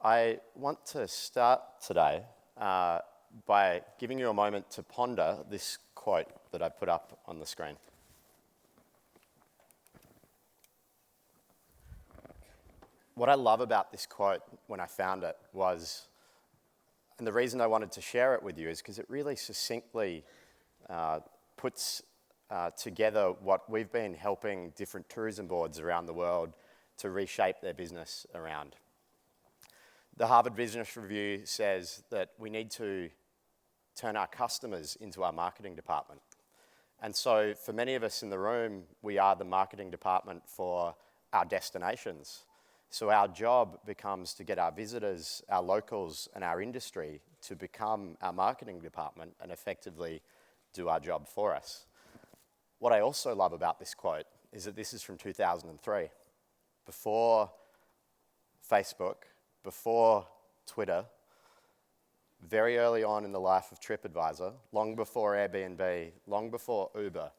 I want to start today by giving you a moment to ponder this quote that I put up on the screen. What I love about this quote when I found it was, and the reason I wanted to share it with you is because it really succinctly puts together what we've been helping different tourism boards around the world to reshape their business around. The Harvard Business Review says that we need to turn our customers into our marketing department. And so for many of us in the room, we are the marketing department for our destinations. So our job becomes to get our visitors, our locals, and our industry to become our marketing department and effectively do our job for us. What I also love about this quote is that this is from 2003, before Facebook, before Twitter, very early on in the life of TripAdvisor, long before Airbnb, long before Uber,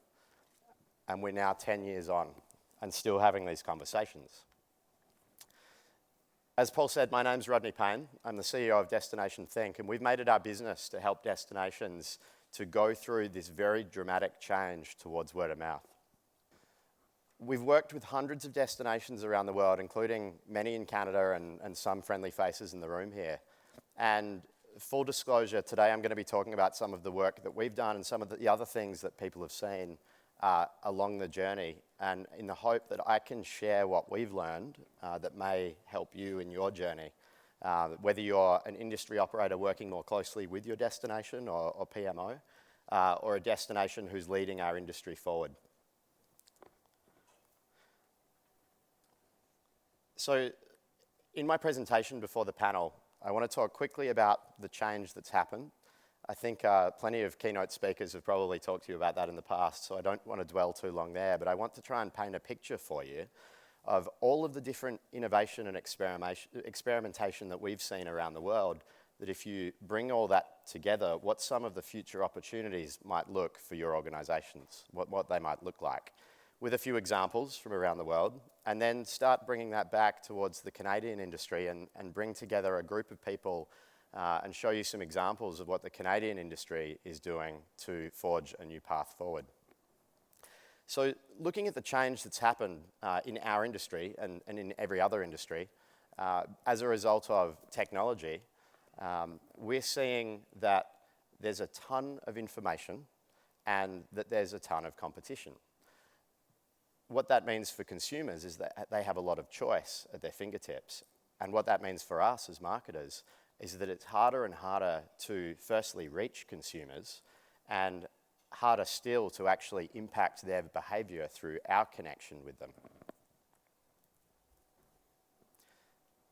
and we're now 10 years on and still having these conversations. As Paul said, my name's Rodney Payne. I'm the CEO of Destination Think, and we've made it our business to help destinations to go through this very dramatic change towards word of mouth. We've worked with hundreds of destinations around the world, including many in Canada and some friendly faces in the room here. And full disclosure, today I'm going to be talking about some of the work that we've done and some of the other things that people have seen along the journey, and in the hope that I can share what we've learned that may help you in your journey, whether you're an industry operator working more closely with your destination or PMO, or a destination who's leading our industry forward. So in my presentation before the panel, I want to talk quickly about the change that's happened. I think plenty of keynote speakers have probably talked to you about that in the past, so I don't want to dwell too long there, but I want to try and paint a picture for you of all of the different innovation and experimentation that we've seen around the world, that if you bring all that together, what some of the future opportunities might look for your organizations, what they might look like, with a few examples from around the world, and then start bringing that back towards the Canadian industry and bring together a group of people and show you some examples of what the Canadian industry is doing to forge a new path forward. So looking at the change that's happened in our industry and in every other industry, as a result of technology, we're seeing that there's a ton of information and that there's a ton of competition. What that means for consumers is that they have a lot of choice at their fingertips. And what that means for us as marketers is that it's harder and harder to firstly reach consumers and harder still to actually impact their behavior through our connection with them.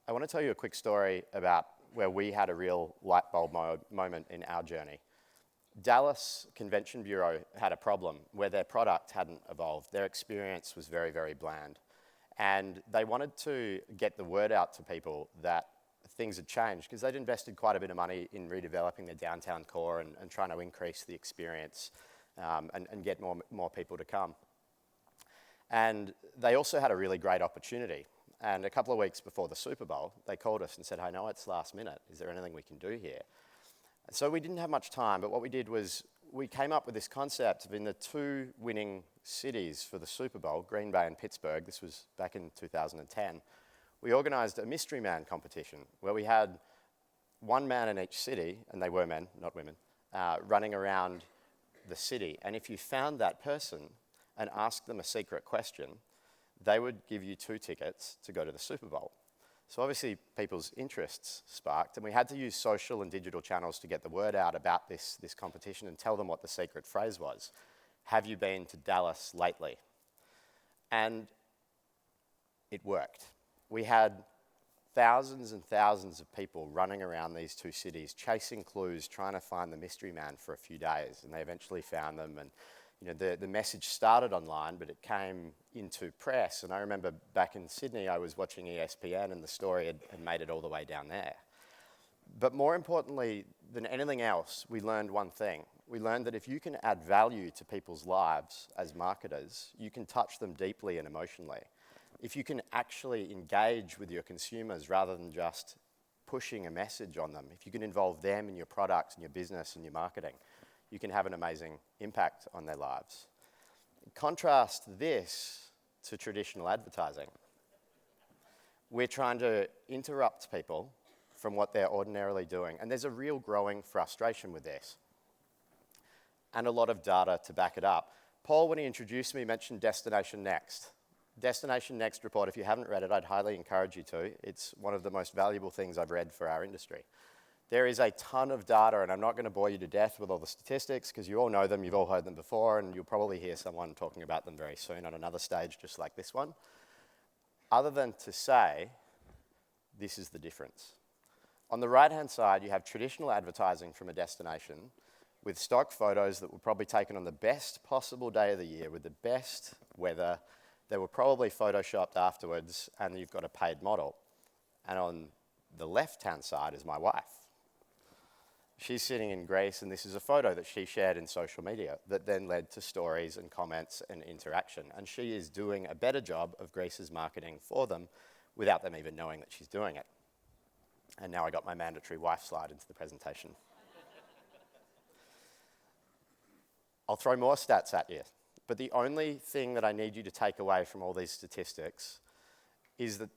I want to tell you a quick story about where we had a real light bulb moment in our journey. Dallas Convention Bureau had a problem where their product hadn't evolved. Their experience was very, very bland. And they wanted to get the word out to people that things had changed because they'd invested quite a bit of money in redeveloping their downtown core and trying to increase the experience and get more people to come. And they also had a really great opportunity. And a couple of weeks before the Super Bowl, they called us and said, "I know it's last minute. Is there anything we can do here?" So we didn't have much time, but what we did was we came up with this concept of, in the two winning cities for the Super Bowl, Green Bay and Pittsburgh, this was back in 2010, we organized a mystery man competition where we had one man in each city, and they were men, not women, running around the city. And if you found that person and asked them a secret question, they would give you 2 tickets to go to the Super Bowl. So obviously people's interests sparked, and we had to use social and digital channels to get the word out about this competition and tell them what the secret phrase was. Have you been to Dallas lately? And it worked. We had thousands and thousands of people running around these 2 cities, chasing clues, trying to find the mystery man for a few days, and they eventually found them. And the message started online, but it came into press. And I remember back in Sydney, I was watching ESPN, and the story had made it all the way down there. But more importantly than anything else, we learned one thing. We learned that if you can add value to people's lives as marketers, you can touch them deeply and emotionally. If you can actually engage with your consumers rather than just pushing a message on them, if you can involve them in your products and your business and your marketing, you can have an amazing impact on their lives. Contrast this to traditional advertising. We're trying to interrupt people from what they're ordinarily doing, and there's a real growing frustration with this, and a lot of data to back it up. Paul, when he introduced me, mentioned Destination Next. Destination Next report, if you haven't read it, I'd highly encourage you to. It's one of the most valuable things I've read for our industry. There is a ton of data, and I'm not going to bore you to death with all the statistics because you all know them, you've all heard them before, and you'll probably hear someone talking about them very soon on another stage just like this one. Other than to say, this is the difference. On the right-hand side, you have traditional advertising from a destination with stock photos that were probably taken on the best possible day of the year with the best weather. They were probably photoshopped afterwards, and you've got a paid model. And on the left-hand side is my wife. She's sitting in Greece, and this is a photo that she shared in social media that then led to stories and comments and interaction. And she is doing a better job of Greece's marketing for them without them even knowing that she's doing it. And now I got my mandatory wife slide into the presentation. I'll throw more stats at you. But the only thing that I need you to take away from all these statistics is that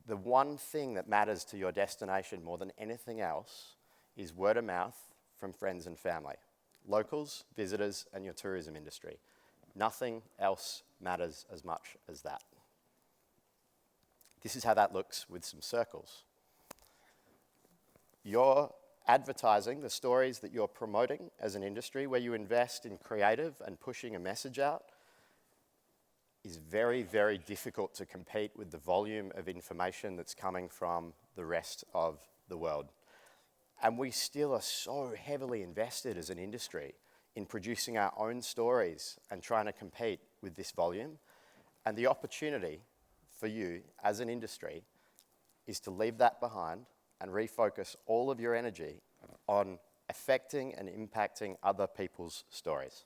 the one thing that matters to your destination more than anything else is word of mouth from friends and family, locals, visitors, and your tourism industry. Nothing else matters as much as that. This is how that looks with some circles. Your advertising, the stories that you're promoting as an industry, where you invest in creative and pushing a message out, is very, very difficult to compete with the volume of information that's coming from the rest of the world. And we still are so heavily invested as an industry in producing our own stories and trying to compete with this volume. And the opportunity for you as an industry is to leave that behind and refocus all of your energy on affecting and impacting other people's stories.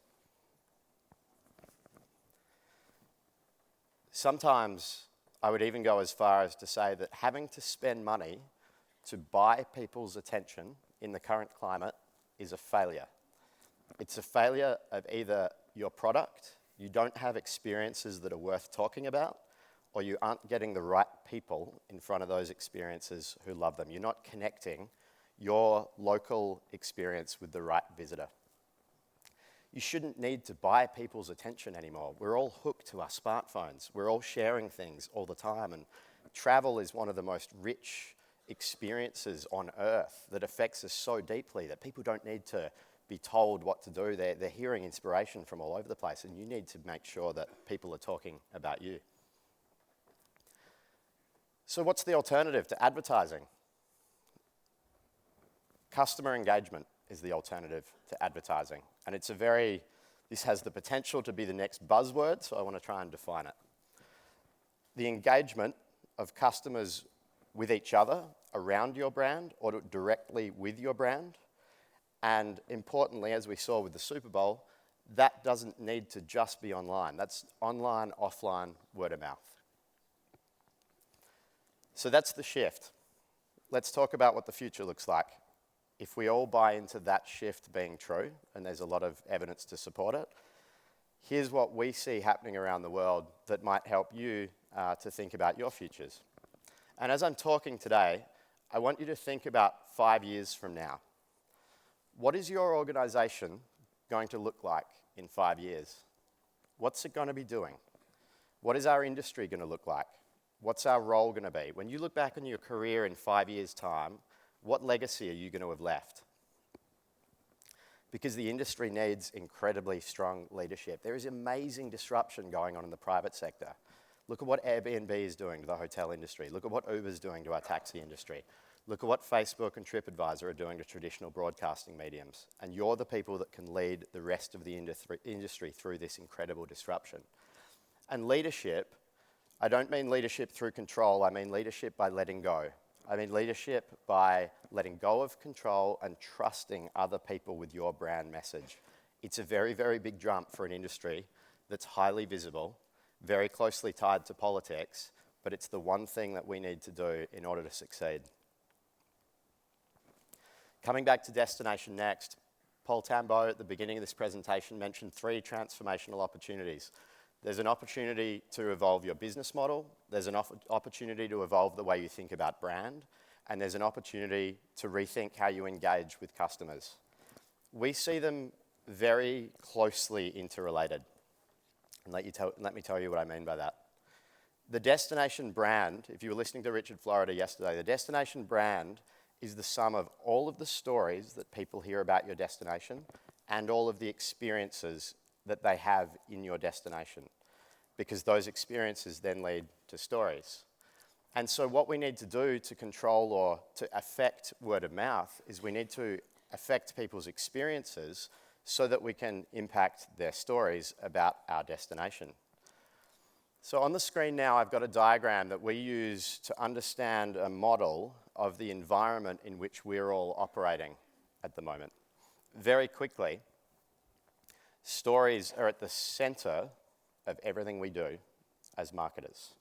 Sometimes I would even go as far as to say that having to spend money to buy people's attention in the current climate is a failure. It's a failure of either your product, you don't have experiences that are worth talking about, or you aren't getting the right people in front of those experiences who love them. You're not connecting your local experience with the right visitor. You shouldn't need to buy people's attention anymore. We're all hooked to our smartphones. We're all sharing things all the time, and travel is one of the most rich experiences on earth that affects us so deeply that people don't need to be told what to do. They're hearing inspiration from all over the place, and you need to make sure that people are talking about you. So what's the alternative to advertising? Customer engagement is the alternative to advertising. And this has the potential to be the next buzzword, so I want to try and define it. The engagement of customers with each other around your brand or directly with your brand. And importantly, as we saw with the Super Bowl, that doesn't need to just be online. That's online, offline, word of mouth. So that's the shift. Let's talk about what the future looks like. If we all buy into that shift being true, and there's a lot of evidence to support it, here's what we see happening around the world that might help you to think about your futures. And as I'm talking today, I want you to think about 5 years from now. What is your organization going to look like in 5 years? What's it going to be doing? What is our industry going to look like? What's our role going to be? When you look back on your career in 5 years' time, what legacy are you going to have left? Because the industry needs incredibly strong leadership. There is amazing disruption going on in the private sector. Look at what Airbnb is doing to the hotel industry. Look at what Uber's doing to our taxi industry. Look at what Facebook and TripAdvisor are doing to traditional broadcasting mediums. And you're the people that can lead the rest of the industry through this incredible disruption. And leadership, I don't mean leadership through control, I mean leadership by letting go. I mean leadership by letting go of control and trusting other people with your brand message. It's a very, very big jump for an industry that's highly visible, very closely tied to politics, but it's the one thing that we need to do in order to succeed. Coming back to Destination Next, Paul Tambo at the beginning of this presentation mentioned 3 transformational opportunities. There's an opportunity to evolve your business model, there's an opportunity to evolve the way you think about brand, and there's an opportunity to rethink how you engage with customers. We see them very closely interrelated. And let me tell you what I mean by that. The destination brand, if you were listening to Richard Florida yesterday, the destination brand is the sum of all of the stories that people hear about your destination and all of the experiences that they have in your destination, because those experiences then lead to stories. And so what we need to do to control or to affect word of mouth is we need to affect people's experiences so that we can impact their stories about our destination. So on the screen now, I've got a diagram that we use to understand a model of the environment in which we're all operating at the moment. Very quickly, stories are at the center of everything we do as marketers.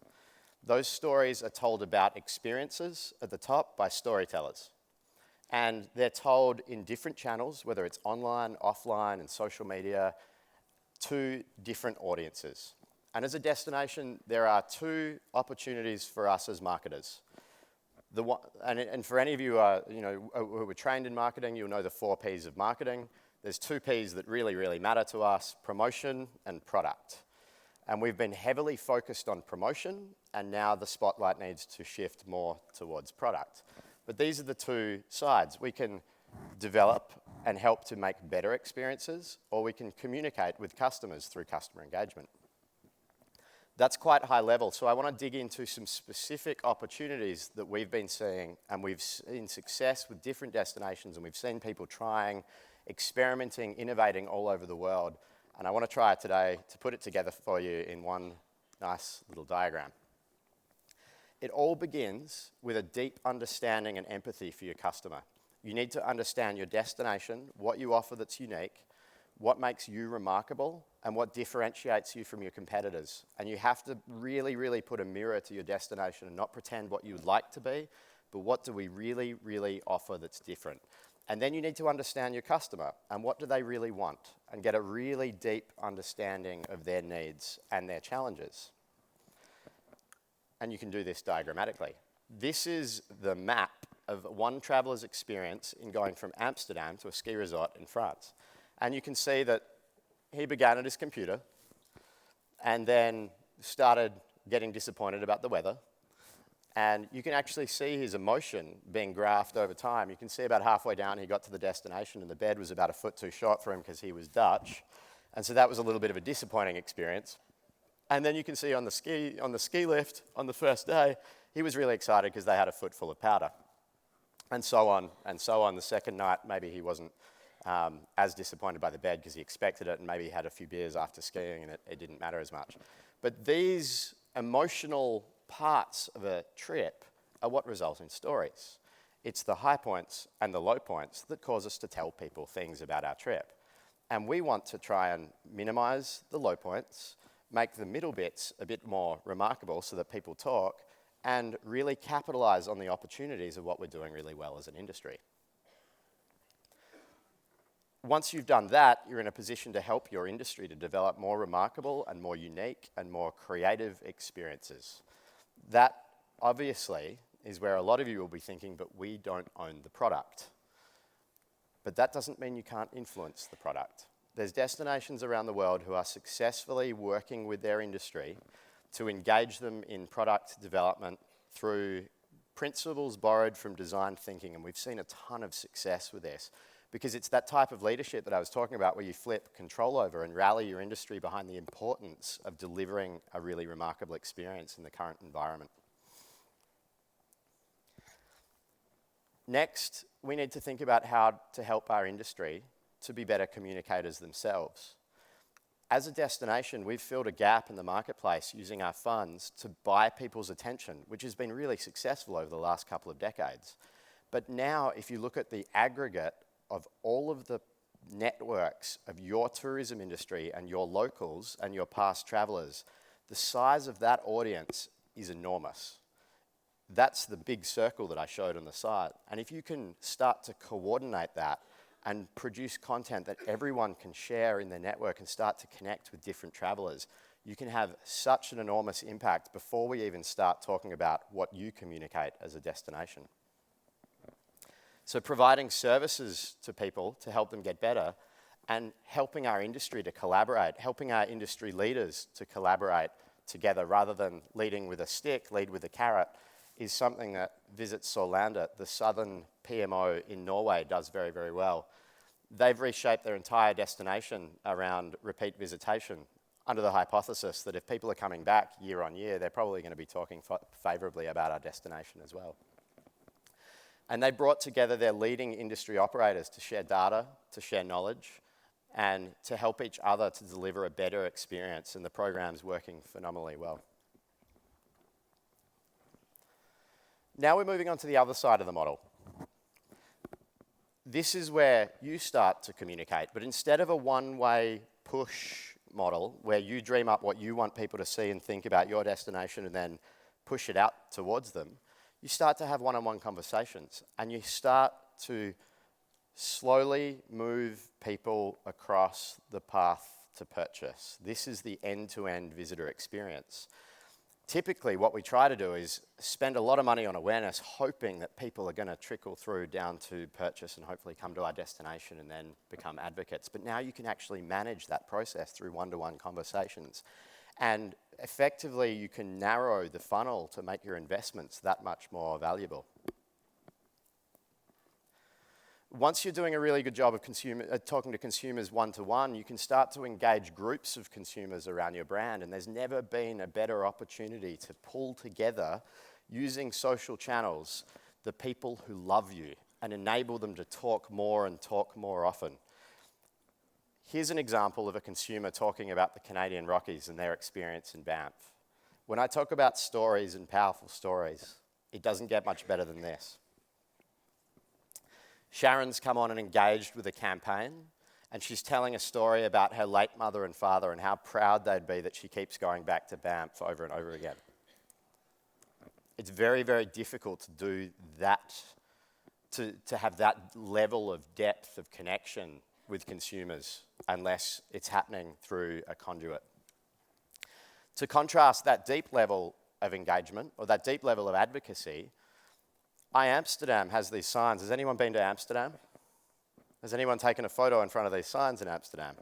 Those stories are told about experiences at the top by storytellers. And they're told in different channels, whether it's online, offline, and social media, to different audiences. And as a destination, there are 2 opportunities for us as marketers. And for any of you who were trained in marketing, you'll know the 4 Ps of marketing. There's 2 Ps that really, really matter to us: promotion and product. And we've been heavily focused on promotion, and now the spotlight needs to shift more towards product. But these are the 2 sides. We can develop and help to make better experiences, or we can communicate with customers through customer engagement. That's quite high level, so I want to dig into some specific opportunities that we've been seeing, and we've seen success with different destinations, and we've seen people trying, experimenting, innovating all over the world. And I want to try today to put it together for you in one nice little diagram. It all begins with a deep understanding and empathy for your customer. You need to understand your destination, what you offer that's unique, what makes you remarkable, and what differentiates you from your competitors. And you have to really, really put a mirror to your destination and not pretend what you would like to be, but what do we really, really offer that's different. And then you need to understand your customer and what do they really want, and get a really deep understanding of their needs and their challenges. And you can do this diagrammatically. This is the map of one traveler's experience in going from Amsterdam to a ski resort in France. And you can see that he began at his computer and then started getting disappointed about the weather. And you can actually see his emotion being graphed over time. You can see about halfway down he got to the destination and the bed was about a foot too short for him because he was Dutch. And so that was a little bit of a disappointing experience. And then you can see on the ski lift on the first day, he was really excited because they had a foot full of powder. And so on and so on. The second night, maybe he wasn't as disappointed by the bed because he expected it, and maybe he had a few beers after skiing and it didn't matter as much. But these emotional parts of a trip are what result in stories. It's the high points and the low points that cause us to tell people things about our trip. And we want to try and minimize the low points, make the middle bits a bit more remarkable so that people talk, and really capitalize on the opportunities of what we're doing really well as an industry. Once you've done that, you're in a position to help your industry to develop more remarkable and more unique and more creative experiences. That, obviously, is where a lot of you will be thinking, but we don't own the product. But that doesn't mean you can't influence the product. There's destinations around the world who are successfully working with their industry to engage them in product development through principles borrowed from design thinking, and we've seen a ton of success with this. Because it's that type of leadership that I was talking about where you flip control over and rally your industry behind the importance of delivering a really remarkable experience in the current environment. Next, we need to think about how to help our industry to be better communicators themselves. As a destination, we've filled a gap in the marketplace using our funds to buy people's attention, which has been really successful over the last couple of decades. But now, if you look at the aggregate of all of the networks of your tourism industry and your locals and your past travelers, the size of that audience is enormous. That's the big circle that I showed on the side. And if you can start to coordinate that and produce content that everyone can share in their network and start to connect with different travelers, you can have such an enormous impact before we even start talking about what you communicate as a destination. So providing services to people to help them get better and helping our industry to collaborate, helping our industry leaders to collaborate together rather than leading with a stick, lead with a carrot, is something that Visit Sorlander, the southern PMO in Norway, does very, very well. They've reshaped their entire destination around repeat visitation under the hypothesis that if people are coming back year on year, they're probably going to be talking favourably about our destination as well. And they brought together their leading industry operators to share data, to share knowledge, and to help each other to deliver a better experience, and the program's working phenomenally well. Now we're moving on to the other side of the model. This is where you start to communicate, but instead of a one-way push model where you dream up what you want people to see and think about your destination and then push it out towards them, you start to have one-on-one conversations and you start to slowly move people across the path to purchase. This is the end-to-end visitor experience. Typically, what we try to do is spend a lot of money on awareness, hoping that people are going to trickle through down to purchase and hopefully come to our destination and then become advocates. But now you can actually manage that process through one-to-one conversations. And effectively, you can narrow the funnel to make your investments that much more valuable. Once you're doing a really good job of talking to consumers one-to-one, you can start to engage groups of consumers around your brand, and there's never been a better opportunity to pull together, using social channels, the people who love you and enable them to talk more and talk more often. Here's an example of a consumer talking about the Canadian Rockies and their experience in Banff. When I talk about stories and powerful stories, it doesn't get much better than this. Sharon's come on and engaged with a campaign, and she's telling a story about her late mother and father and how proud they'd be that she keeps going back to Banff over and over again. It's very, very difficult to do that, to have that level of depth of connection with consumers unless it's happening through a conduit. To contrast that deep level of engagement or that deep level of advocacy, Amsterdam has these signs. Has anyone been to Amsterdam? Has anyone taken a photo in front of these signs in Amsterdam?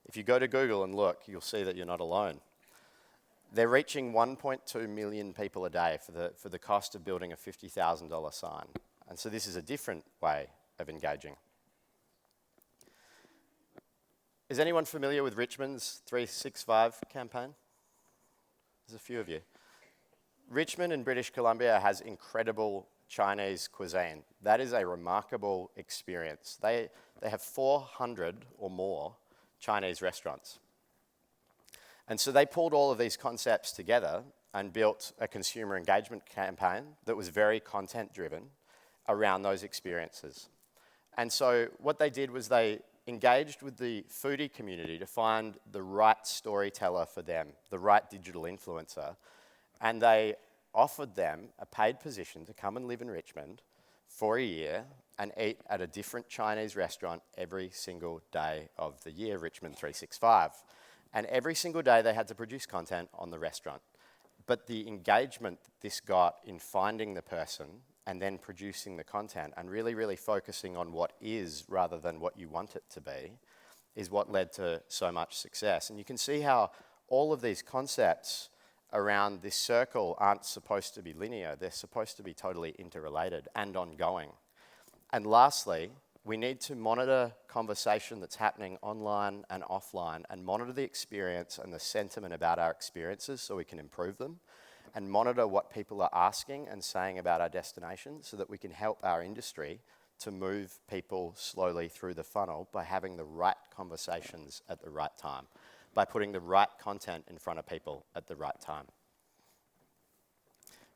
If you go to Google and look, you'll see that you're not alone. They're reaching 1.2 million people a day for the cost of building a $50,000 sign. And so this is a different way of engaging. Is anyone familiar with Richmond's 365 campaign? There's a few of you. Richmond in British Columbia has incredible Chinese cuisine. That is a remarkable experience. They have 400 or more Chinese restaurants. And so they pulled all of these concepts together and built a consumer engagement campaign that was very content-driven around those experiences. And so what they did was they engaged with the foodie community to find the right storyteller for them, the right digital influencer, and they offered them a paid position to come and live in Richmond for a year and eat at a different Chinese restaurant every single day of the year, Richmond 365. And every single day they had to produce content on the restaurant. But the engagement this got in finding the person and then producing the content and really, really focusing on what is rather than what you want it to be is what led to so much success. And you can see how all of these concepts around this circle aren't supposed to be linear. They're supposed to be totally interrelated and ongoing. And lastly, we need to monitor conversation that's happening online and offline and monitor the experience and the sentiment about our experiences so we can improve them and monitor what people are asking and saying about our destination so that we can help our industry to move people slowly through the funnel by having the right conversations at the right time, by putting the right content in front of people at the right time.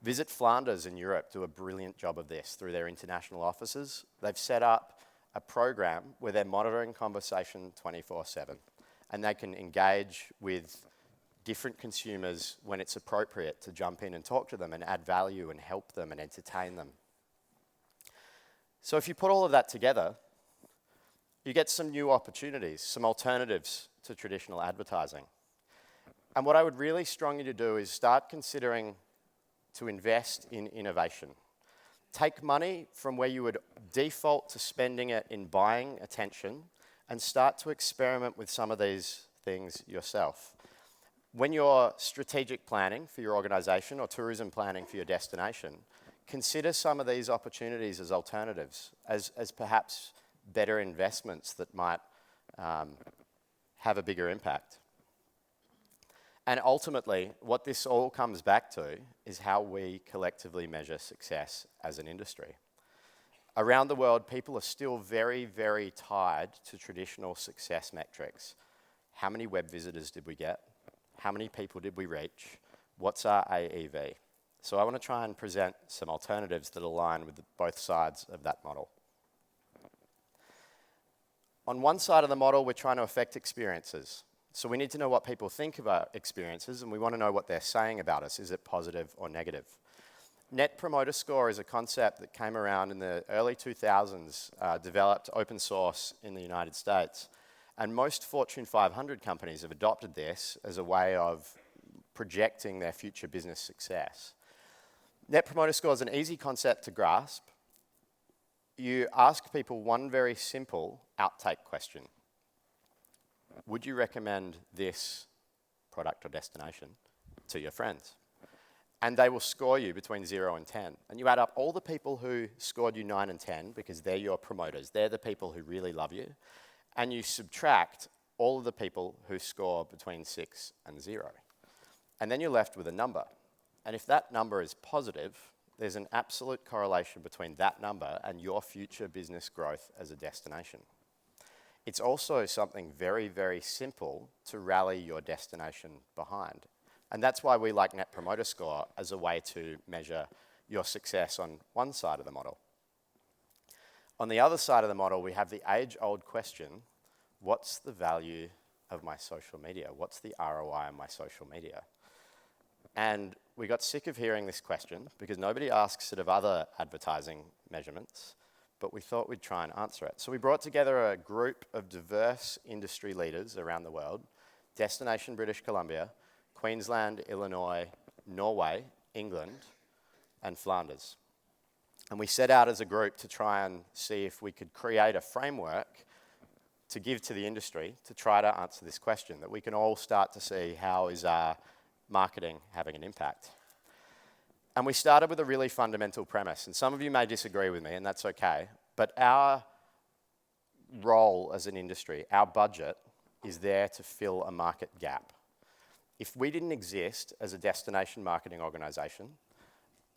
Visit Flanders in Europe do a brilliant job of this through their international offices. They've set up a program where they're monitoring conversation 24/7, and they can engage with different consumers when it's appropriate to jump in and talk to them and add value and help them and entertain them. So if you put all of that together, you get some new opportunities, some alternatives to traditional advertising. And what I would really strongly to do is start considering to invest in innovation. Take money from where you would default to spending it in buying attention and start to experiment with some of these things yourself. When you're strategic planning for your organization or tourism planning for your destination, consider some of these opportunities as alternatives, as perhaps better investments that might have a bigger impact. And ultimately, what this all comes back to is how we collectively measure success as an industry. Around the world, people are still very, very tied to traditional success metrics. How many web visitors did we get? How many people did we reach? What's our AEV? So I want to try and present some alternatives that align with both sides of that model. On one side of the model, we're trying to affect experiences. So we need to know what people think about experiences, and we want to know what they're saying about us. Is it positive or negative? Net Promoter Score is a concept that came around in the early 2000s, developed open source in the United States. And most Fortune 500 companies have adopted this as a way of projecting their future business success. Net Promoter Score is an easy concept to grasp. You ask people one very simple outtake question. Would you recommend this product or destination to your friends? And they will score you between 0 and 10. And you add up all the people who scored you 9 and 10 because they're your promoters. They're the people who really love you. And you subtract all of the people who score between 6 and 0. And then you're left with a number. And if that number is positive, there's an absolute correlation between that number and your future business growth as a destination. It's also something very, very simple to rally your destination behind. And that's why we like Net Promoter Score as a way to measure your success on one side of the model. On the other side of the model, we have the age-old question, what's the value of my social media? What's the ROI on my social media? And we got sick of hearing this question because nobody asks it of other advertising measurements, but we thought we'd try and answer it. So we brought together a group of diverse industry leaders around the world, Destination British Columbia, Queensland, Illinois, Norway, England, and Flanders. And we set out as a group to try and see if we could create a framework to give to the industry to try to answer this question, that we can all start to see how is our marketing having an impact. And we started with a really fundamental premise, and some of you may disagree with me, and that's okay, but our role as an industry, our budget, is there to fill a market gap. If we didn't exist as a destination marketing organisation,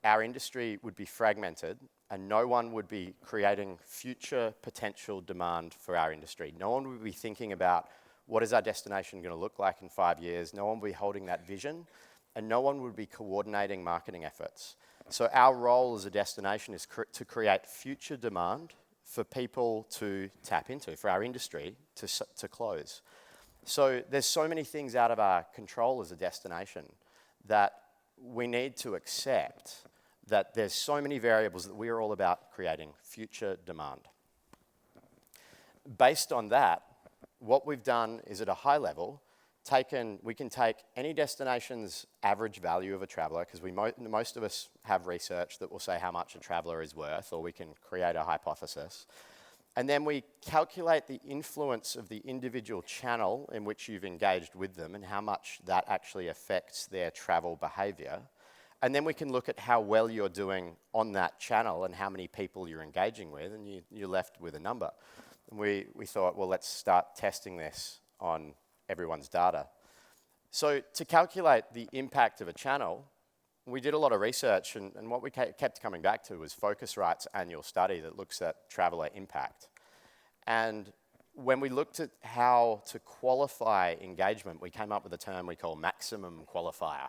our industry would be fragmented and no one would be creating future potential demand for our industry. No one would be thinking about what is our destination going to look like in 5 years. No one would be holding that vision and no one would be coordinating marketing efforts. So our role as a destination is to create future demand for people to tap into, for our industry to close. So there's so many things out of our control as a destination that we need to accept that there's so many variables that we are all about creating future demand. Based on that, what we've done is at a high level, we can take any destination's average value of a traveller, because most of us have research that will say how much a traveller is worth, or we can create a hypothesis. And then we calculate the influence of the individual channel in which you've engaged with them and how much that actually affects their travel behaviour. And then we can look at how well you're doing on that channel and how many people you're engaging with, and you're left with a number. And we thought, well, let's start testing this on everyone's data. So to calculate the impact of a channel, we did a lot of research, and what we kept coming back to was Focusrite's annual study that looks at traveller impact. And when we looked at how to qualify engagement, we came up with a term we call maximum qualifier,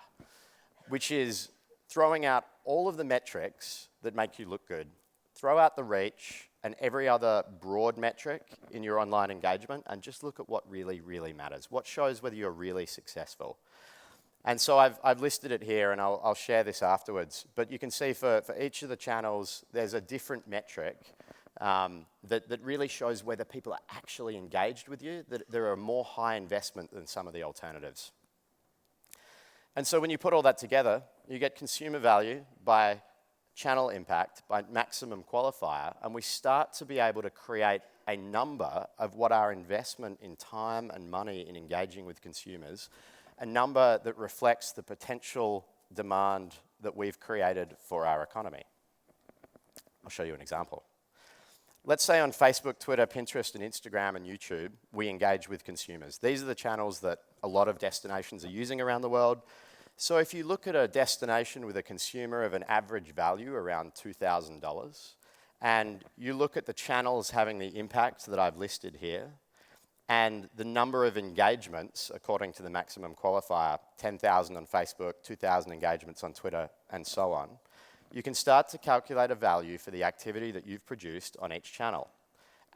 which is throwing out all of the metrics that make you look good, throw out the reach and every other broad metric in your online engagement, and just look at what really, really matters, what shows whether you're really successful. And so I've listed it here, and I'll share this afterwards. But you can see for each of the channels, there's a different metric that really shows whether people are actually engaged with you, that there are more high investment than some of the alternatives. And so when you put all that together, you get consumer value by channel impact, by maximum qualifier, and we start to be able to create a number of what our investment in time and money in engaging with consumers, a number that reflects the potential demand that we've created for our economy. I'll show you an example. Let's say on Facebook, Twitter, Pinterest, and Instagram and YouTube, we engage with consumers. These are the channels that a lot of destinations are using around the world. So if you look at a destination with a consumer of an average value around $2,000, and you look at the channels having the impact that I've listed here, and the number of engagements, according to the maximum qualifier, 10,000 on Facebook, 2,000 engagements on Twitter, and so on, you can start to calculate a value for the activity that you've produced on each channel.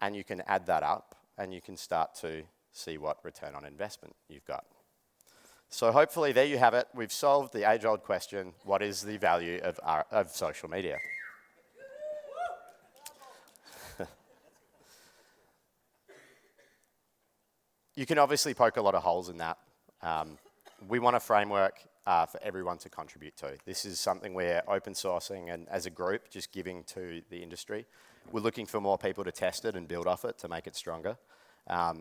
And you can add that up, and you can start to see what return on investment you've got. So hopefully there you have it. We've solved the age-old question, what is the value of social media? You can obviously poke a lot of holes in that. We want a framework for everyone to contribute to. This is something we're open sourcing and as a group just giving to the industry. We're looking for more people to test it and build off it to make it stronger.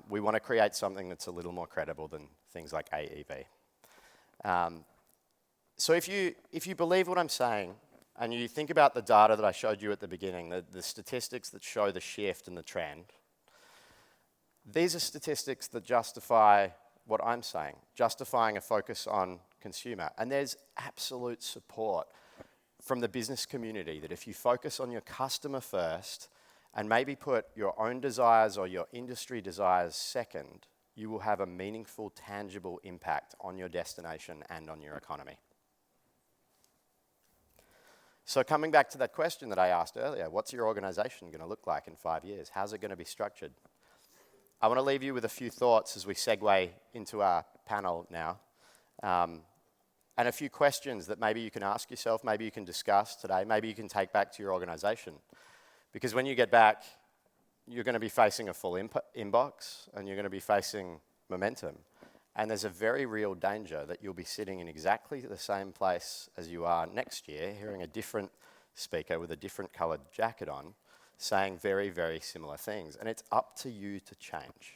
We want to create something that's a little more credible than things like AEV. So if you believe what I'm saying and you think about the data that I showed you at the beginning, the statistics that show the shift and the trend, these are statistics that justify what I'm saying, justifying a focus on consumer. And there's absolute support from the business community that if you focus on your customer first and maybe put your own desires or your industry desires second, you will have a meaningful, tangible impact on your destination and on your economy. So coming back to that question that I asked earlier, what's your organization going to look like in 5 years? How's it going to be structured? I want to leave you with a few thoughts as we segue into our panel now, and a few questions that maybe you can ask yourself, maybe you can discuss today, maybe you can take back to your organization. Because when you get back, you're going to be facing a full inbox, and you're going to be facing momentum. And there's a very real danger that you'll be sitting in exactly the same place as you are next year, hearing a different speaker with a different coloured jacket on, saying very, very similar things. And it's up to you to change.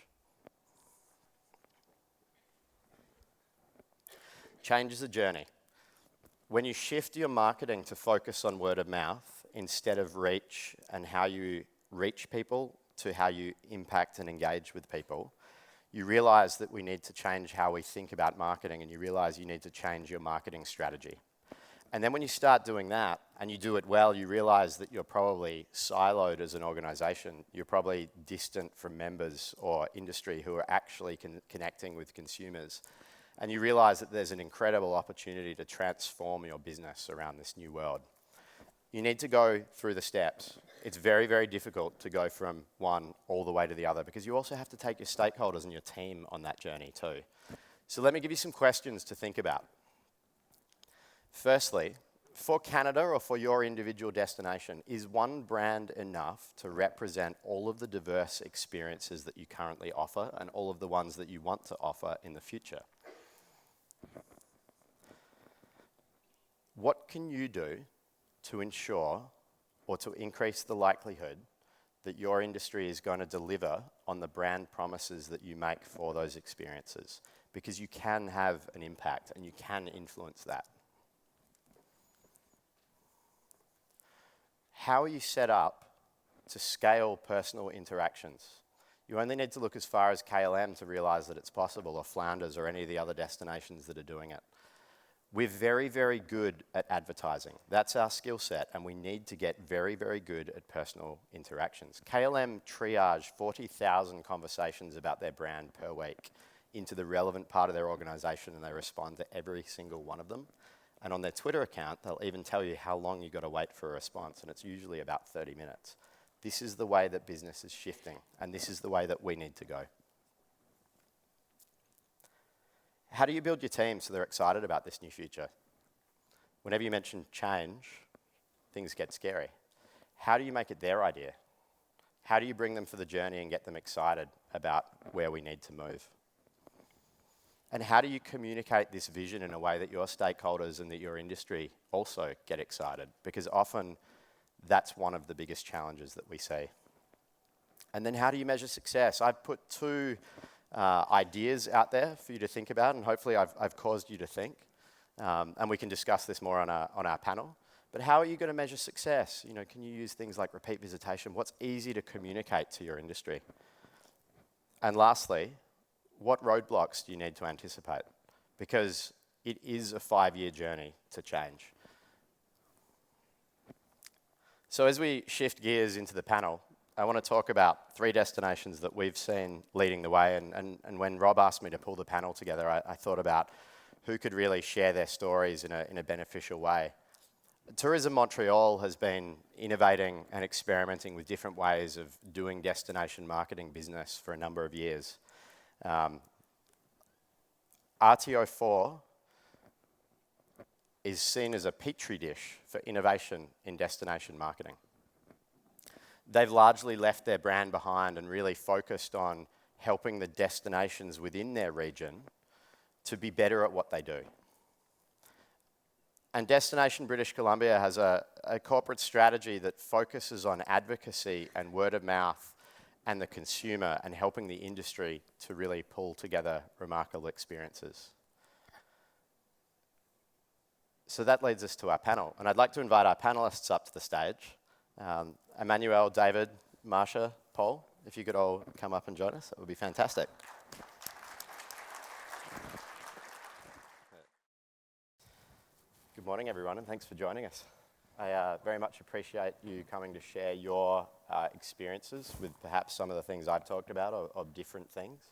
Change is a journey. When you shift your marketing to focus on word of mouth instead of reach and how you reach people to how you impact and engage with people, you realize that we need to change how we think about marketing, and you realize you need to change your marketing strategy. And then when you start doing that and you do it well, you realize that you're probably siloed as an organization. You're probably distant from members or industry who are actually connecting with consumers. And you realize that there's an incredible opportunity to transform your business around this new world. You need to go through the steps. It's very, very difficult to go from one all the way to the other because you also have to take your stakeholders and your team on that journey too. So let me give you some questions to think about. Firstly, for Canada or for your individual destination, is one brand enough to represent all of the diverse experiences that you currently offer and all of the ones that you want to offer in the future? What can you do to ensure or to increase the likelihood that your industry is going to deliver on the brand promises that you make for those experiences? Because you can have an impact and you can influence that. How are you set up to scale personal interactions? You only need to look as far as KLM to realize that it's possible, or Flanders, or any of the other destinations that are doing it. We're very, very good at advertising. That's our skill set, and we need to get very, very good at personal interactions. KLM triage 40,000 conversations about their brand per week into the relevant part of their organization, and they respond to every single one of them. And on their Twitter account, they'll even tell you how long you've got to wait for a response, and it's usually about 30 minutes. This is the way that business is shifting, and this is the way that we need to go. How do you build your team so they're excited about this new future? Whenever you mention change, things get scary. How do you make it their idea? How do you bring them for the journey and get them excited about where we need to move? And how do you communicate this vision in a way that your stakeholders and that your industry also get excited? Because often that's one of the biggest challenges that we see. And then how do you measure success? I've put two ideas out there for you to think about, and hopefully I've caused you to think. And we can discuss this more on our panel. But how are you going to measure success? You know, can you use things like repeat visitation? What's easy to communicate to your industry? And lastly, what roadblocks do you need to anticipate? Because it is a 5-year journey to change. So as we shift gears into the panel, I want to talk about 3 destinations that we've seen leading the way. And when Rob asked me to pull the panel together, I thought about who could really share their stories in a beneficial way. Tourism Montreal has been innovating and experimenting with different ways of doing destination marketing business for a number of years. RTO4 is seen as a petri dish for innovation in destination marketing. They've largely left their brand behind and really focused on helping the destinations within their region to be better at what they do. And Destination British Columbia has a corporate strategy that focuses on advocacy and word of mouth and the consumer and helping the industry to really pull together remarkable experiences. So that leads us to our panel. And I'd like to invite our panelists up to the stage. Emmanuel, David, Marsha, Paul, if you could all come up and join us, that would be fantastic. Good morning, everyone, and thanks for joining us. I very much appreciate you coming to share your experiences with perhaps some of the things I've talked about of different things.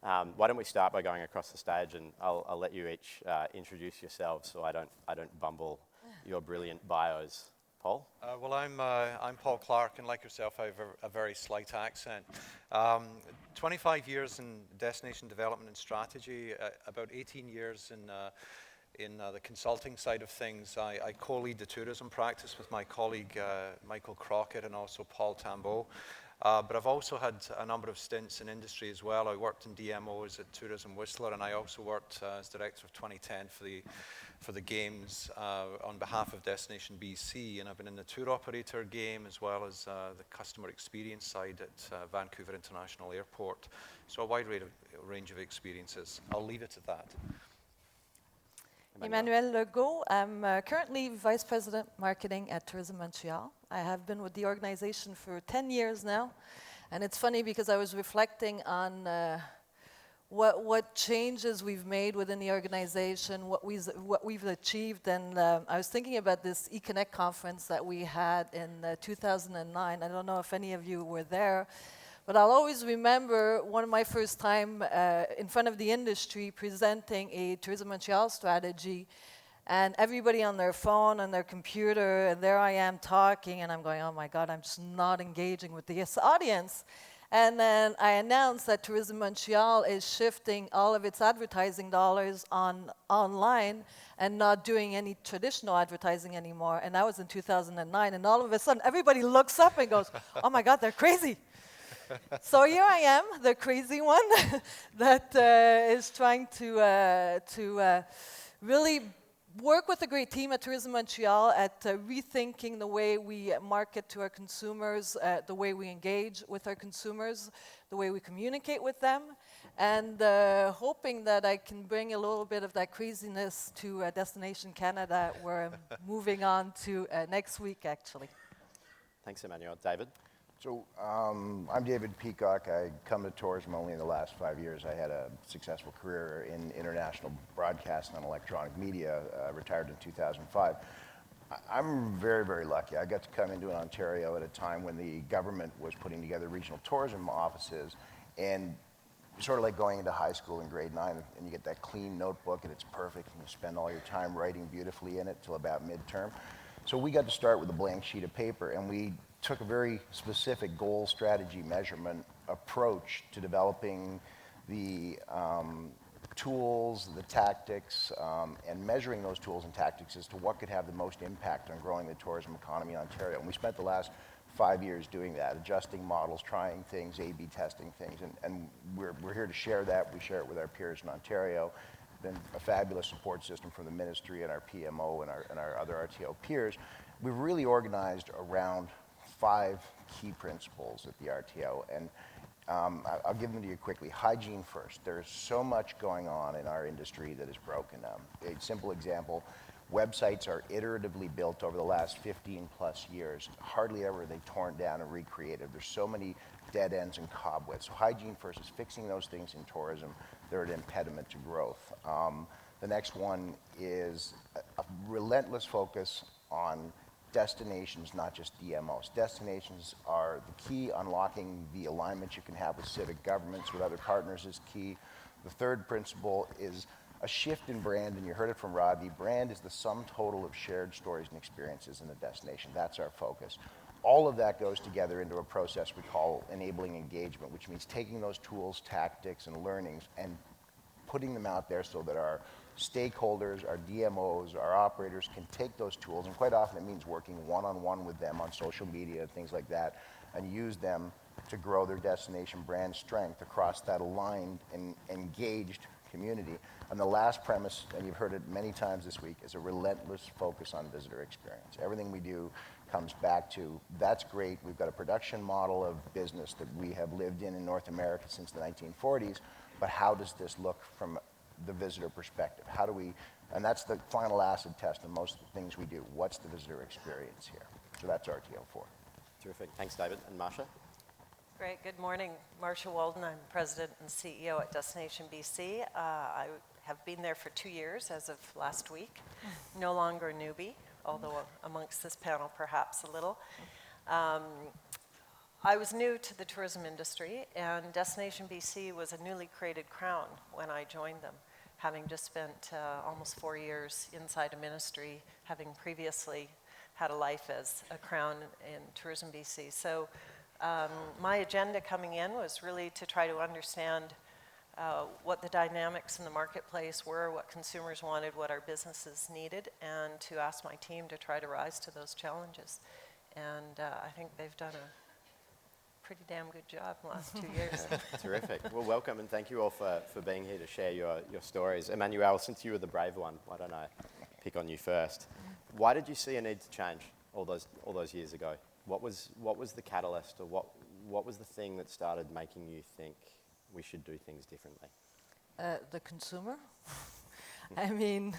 Why don't we start by going across the stage, and I'll let you each introduce yourselves so I don't bumble your brilliant bios. Paul? Well, I'm Paul Clark, and like yourself, I have a very slight accent. 25 years in destination development and strategy, about 18 years in the consulting side of things. I co-lead the tourism practice with my colleague Michael Crockett and also Paul Tambo. But I've also had a number of stints in industry as well. I worked in DMOs at Tourism Whistler, and I also worked as director of 2010 for the games on behalf of Destination BC, and I've been in the tour operator game as well as the customer experience side at Vancouver International Airport. So a wide range of experiences. I'll leave it at that. Emmanuel Legault. I'm currently Vice President Marketing at Tourism Montreal. I have been with the organization for 10 years now. And it's funny because I was reflecting on what changes we've made within the organization, what we've achieved. And I was thinking about this eConnect conference that we had in 2009. I don't know if any of you were there. But I'll always remember one of my first time in front of the industry presenting a Tourism Montreal strategy, and everybody on their phone and their computer, and there I am talking, and I'm going, oh my God, I'm just not engaging with this audience. And then I announced that Tourism Montreal is shifting all of its advertising dollars online and not doing any traditional advertising anymore. And that was in 2009, and all of a sudden everybody looks up and goes, oh my God, they're crazy. So here I am, the crazy one that is trying to really work with a great team at Tourism Montreal at rethinking the way we market to our consumers, the way we engage with our consumers, the way we communicate with them, and hoping that I can bring a little bit of that craziness to Destination Canada, where I'm moving on to next week, actually. Thanks, Emmanuel. David? So I'm David Peacock. I come to tourism only in the last 5 years. I had a successful career in international broadcast and electronic media, retired in 2005. I'm very, very lucky. I got to come into Ontario at a time when the government was putting together regional tourism offices, and sort of like going into high school in grade 9, and you get that clean notebook and it's perfect, and you spend all your time writing beautifully in it till about midterm. So we got to start with a blank sheet of paper, and we took a very specific goal, strategy, measurement approach to developing the tools, the tactics, and measuring those tools and tactics as to what could have the most impact on growing the tourism economy in Ontario. And we spent the last 5 years doing that, adjusting models, trying things, A/B testing things, and we're here to share that. We share it with our peers in Ontario. Been a fabulous support system from the ministry and our PMO and our other RTO peers. We've really organized around 5 key principles at the RTO, and I'll give them to you quickly. Hygiene first. There's so much going on in our industry that is broken. A simple example, websites are iteratively built over the last 15 plus years. Hardly ever are they torn down and recreated. There's so many dead ends and cobwebs. So hygiene first is fixing those things in tourism. They're an impediment to growth. The next one is a relentless focus on destinations, not just DMOs. Destinations are the key. Unlocking the alignment you can have with civic governments, with other partners is key. The third principle is a shift in brand, and you heard it from Rodney. Brand is the sum total of shared stories and experiences in a destination. That's our focus. All of that goes together into a process we call enabling engagement, which means taking those tools, tactics, and learnings and putting them out there so that our stakeholders, our DMOs, our operators can take those tools, and quite often it means working one-on-one with them on social media and things like that, and use them to grow their destination brand strength across that aligned and engaged community. And the last premise, and you've heard it many times this week, is a relentless focus on visitor experience. Everything we do comes back to, that's great, we've got a production model of business that we have lived in North America since the 1940s, but how does this look from the visitor perspective? How do we, and that's the final acid test in most of the things we do. What's the visitor experience here? So that's RTO4. Terrific. Thanks, David. And Marsha? Great. Good morning. Marsha Walden. I'm President and CEO at Destination BC. I have been there for 2 years as of last week. No longer a newbie, although amongst this panel perhaps a little. I was new to the tourism industry, and Destination BC was a newly created crown when I joined them, having just spent almost 4 years inside a ministry, having previously had a life as a crown in Tourism BC. So my agenda coming in was really to try to understand what the dynamics in the marketplace were, what consumers wanted, what our businesses needed, and to ask my team to try to rise to those challenges. And I think they've done a pretty damn good job in the last 2 years. Terrific. Well, welcome, and thank you all for being here to share your stories. Emmanuel, since you were the brave one, why don't I pick on you first? Why did you see a need to change all those years ago? What was the catalyst, or what was the thing that started making you think we should do things differently? The consumer. I mean,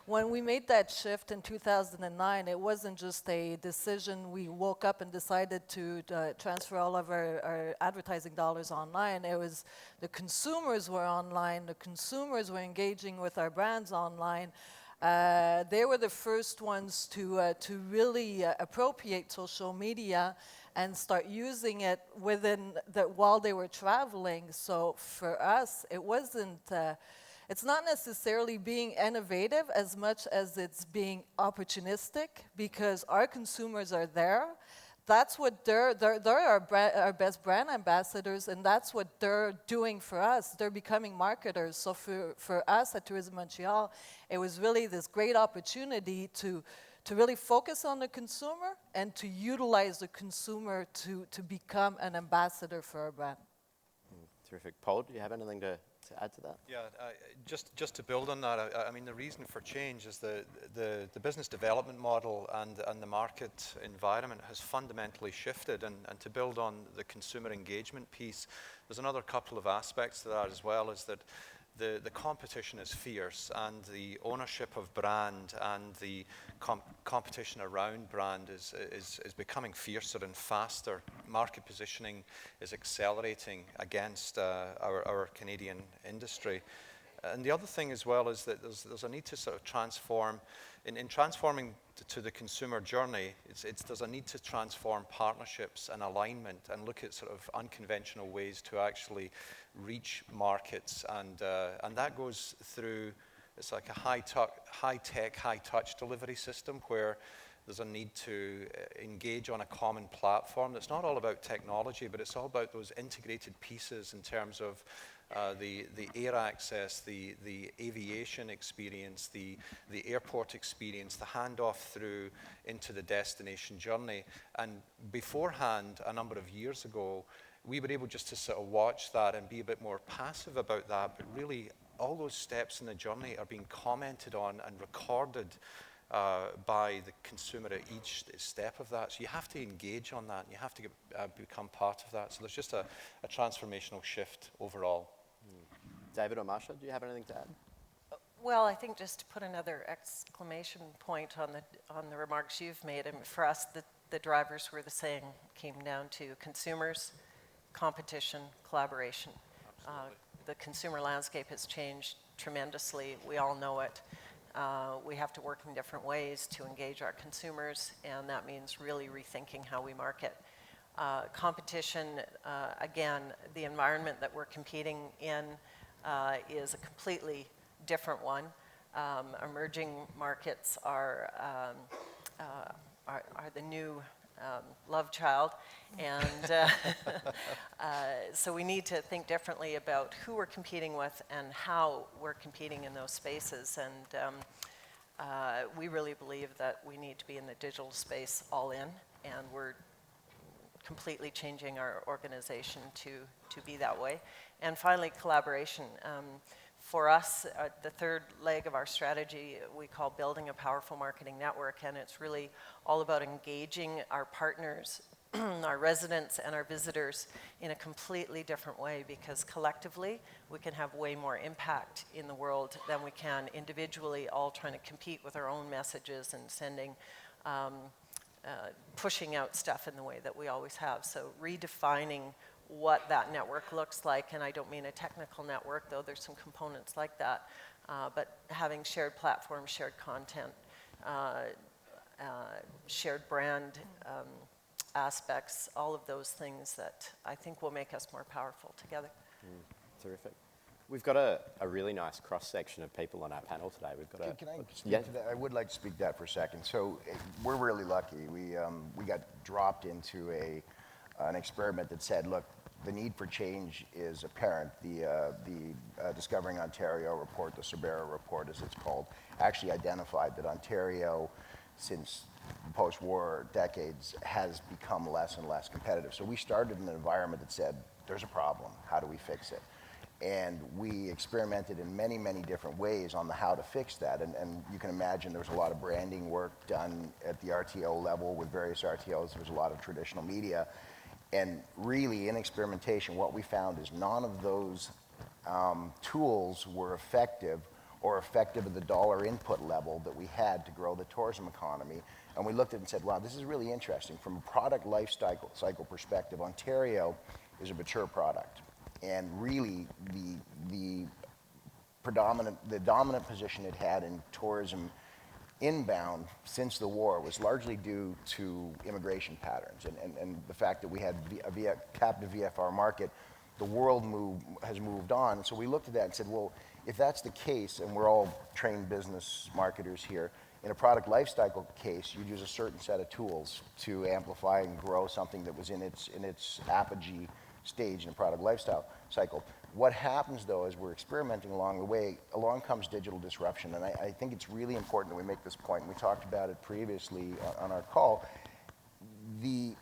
when we made that shift in 2009, it wasn't just a decision. We woke up and decided to transfer all of our advertising dollars online. It was the consumers were online. The consumers were engaging with our brands online. They were the first ones to really appropriate social media and start using it while they were traveling. So for us, it wasn't. It's not necessarily being innovative as much as it's being opportunistic, because our consumers are there. That's what they're our best brand ambassadors, and that's what they're doing for us. They're becoming marketers. So for us at Tourism Montreal, it was really this great opportunity to really focus on the consumer and to utilize the consumer to become an ambassador for our brand. Terrific. Paul, do you have anything to add to that? Yeah, just to build on that, I mean, the reason for change is the business development model and the market environment has fundamentally shifted. And to build on the consumer engagement piece, there's another couple of aspects to that as well, is that the competition is fierce, and the ownership of brand and the competition around brand is becoming fiercer and faster. Market positioning is accelerating against our Canadian industry. And the other thing as well is that there's a need to sort of transform. In transforming to the consumer journey, there's a need to transform partnerships and alignment and look at sort of unconventional ways to actually reach markets. And that goes through, it's like a high-tech, high-touch delivery system where there's a need to engage on a common platform that's not all about technology, but it's all about those integrated pieces in terms of the air access, the aviation experience, the airport experience, the handoff through into the destination journey. And beforehand, a number of years ago, we were able just to sort of watch that and be a bit more passive about that, but really all those steps in the journey are being commented on and recorded by the consumer at each step of that. So you have to engage on that, and you have to become part of that. So there's just a transformational shift overall. David or Marsha, do you have anything to add? Well, I think just to put another exclamation point on the remarks you've made, and for us, the drivers were the same, came down to consumers, competition, collaboration. The consumer landscape has changed tremendously. We all know it. We have to work in different ways to engage our consumers, and that means really rethinking how we market. Competition, again, the environment that we're competing in is a completely different one. Emerging markets are the new love child, and so we need to think differently about who we're competing with and how we're competing in those spaces. And we really believe that we need to be in the digital space all in, and we're completely changing our organization to be that way. And finally, collaboration. For us, the third leg of our strategy we call building a powerful marketing network, and it's really all about engaging our partners, our residents and our visitors in a completely different way, because collectively we can have way more impact in the world than we can individually, all trying to compete with our own messages and sending, pushing out stuff in the way that we always have. So redefining what that network looks like, and I don't mean a technical network, though there's some components like that, but having shared platforms, shared content, shared brand aspects, all of those things that I think will make us more powerful together. Terrific. We've got a really nice cross-section of people on our panel today. We've got Can I speak to that? I would like to speak to that for a second. So we're really lucky. We got dropped into an experiment that said, look, the need for change is apparent. The Discovering Ontario report, the Cerbero report as it's called, actually identified that Ontario, since post-war decades, has become less and less competitive. So we started in an environment that said, there's a problem, how do we fix it? And we experimented in many, many different ways on the how to fix that. And you can imagine there was a lot of branding work done at the RTO level with various RTOs. There was a lot of traditional media. And really, in experimentation, what we found is none of those tools were effective or effective at the dollar input level that we had to grow the tourism economy. And we looked at it and said, wow, this is really interesting. From a product life cycle perspective, Ontario is a mature product. And really, the dominant position it had in tourism inbound since the war was largely due to immigration patterns and the fact that we had a captive VFR market. The world has moved on. So we looked at that and said, well, if that's the case, and we're all trained business marketers here, in a product life cycle case, you'd use a certain set of tools to amplify and grow something that was in its apogee stage in a product lifestyle cycle. What happens, though, as we're experimenting along the way, along comes digital disruption. And I think it's really important that we make this point. We talked about it previously on our call. The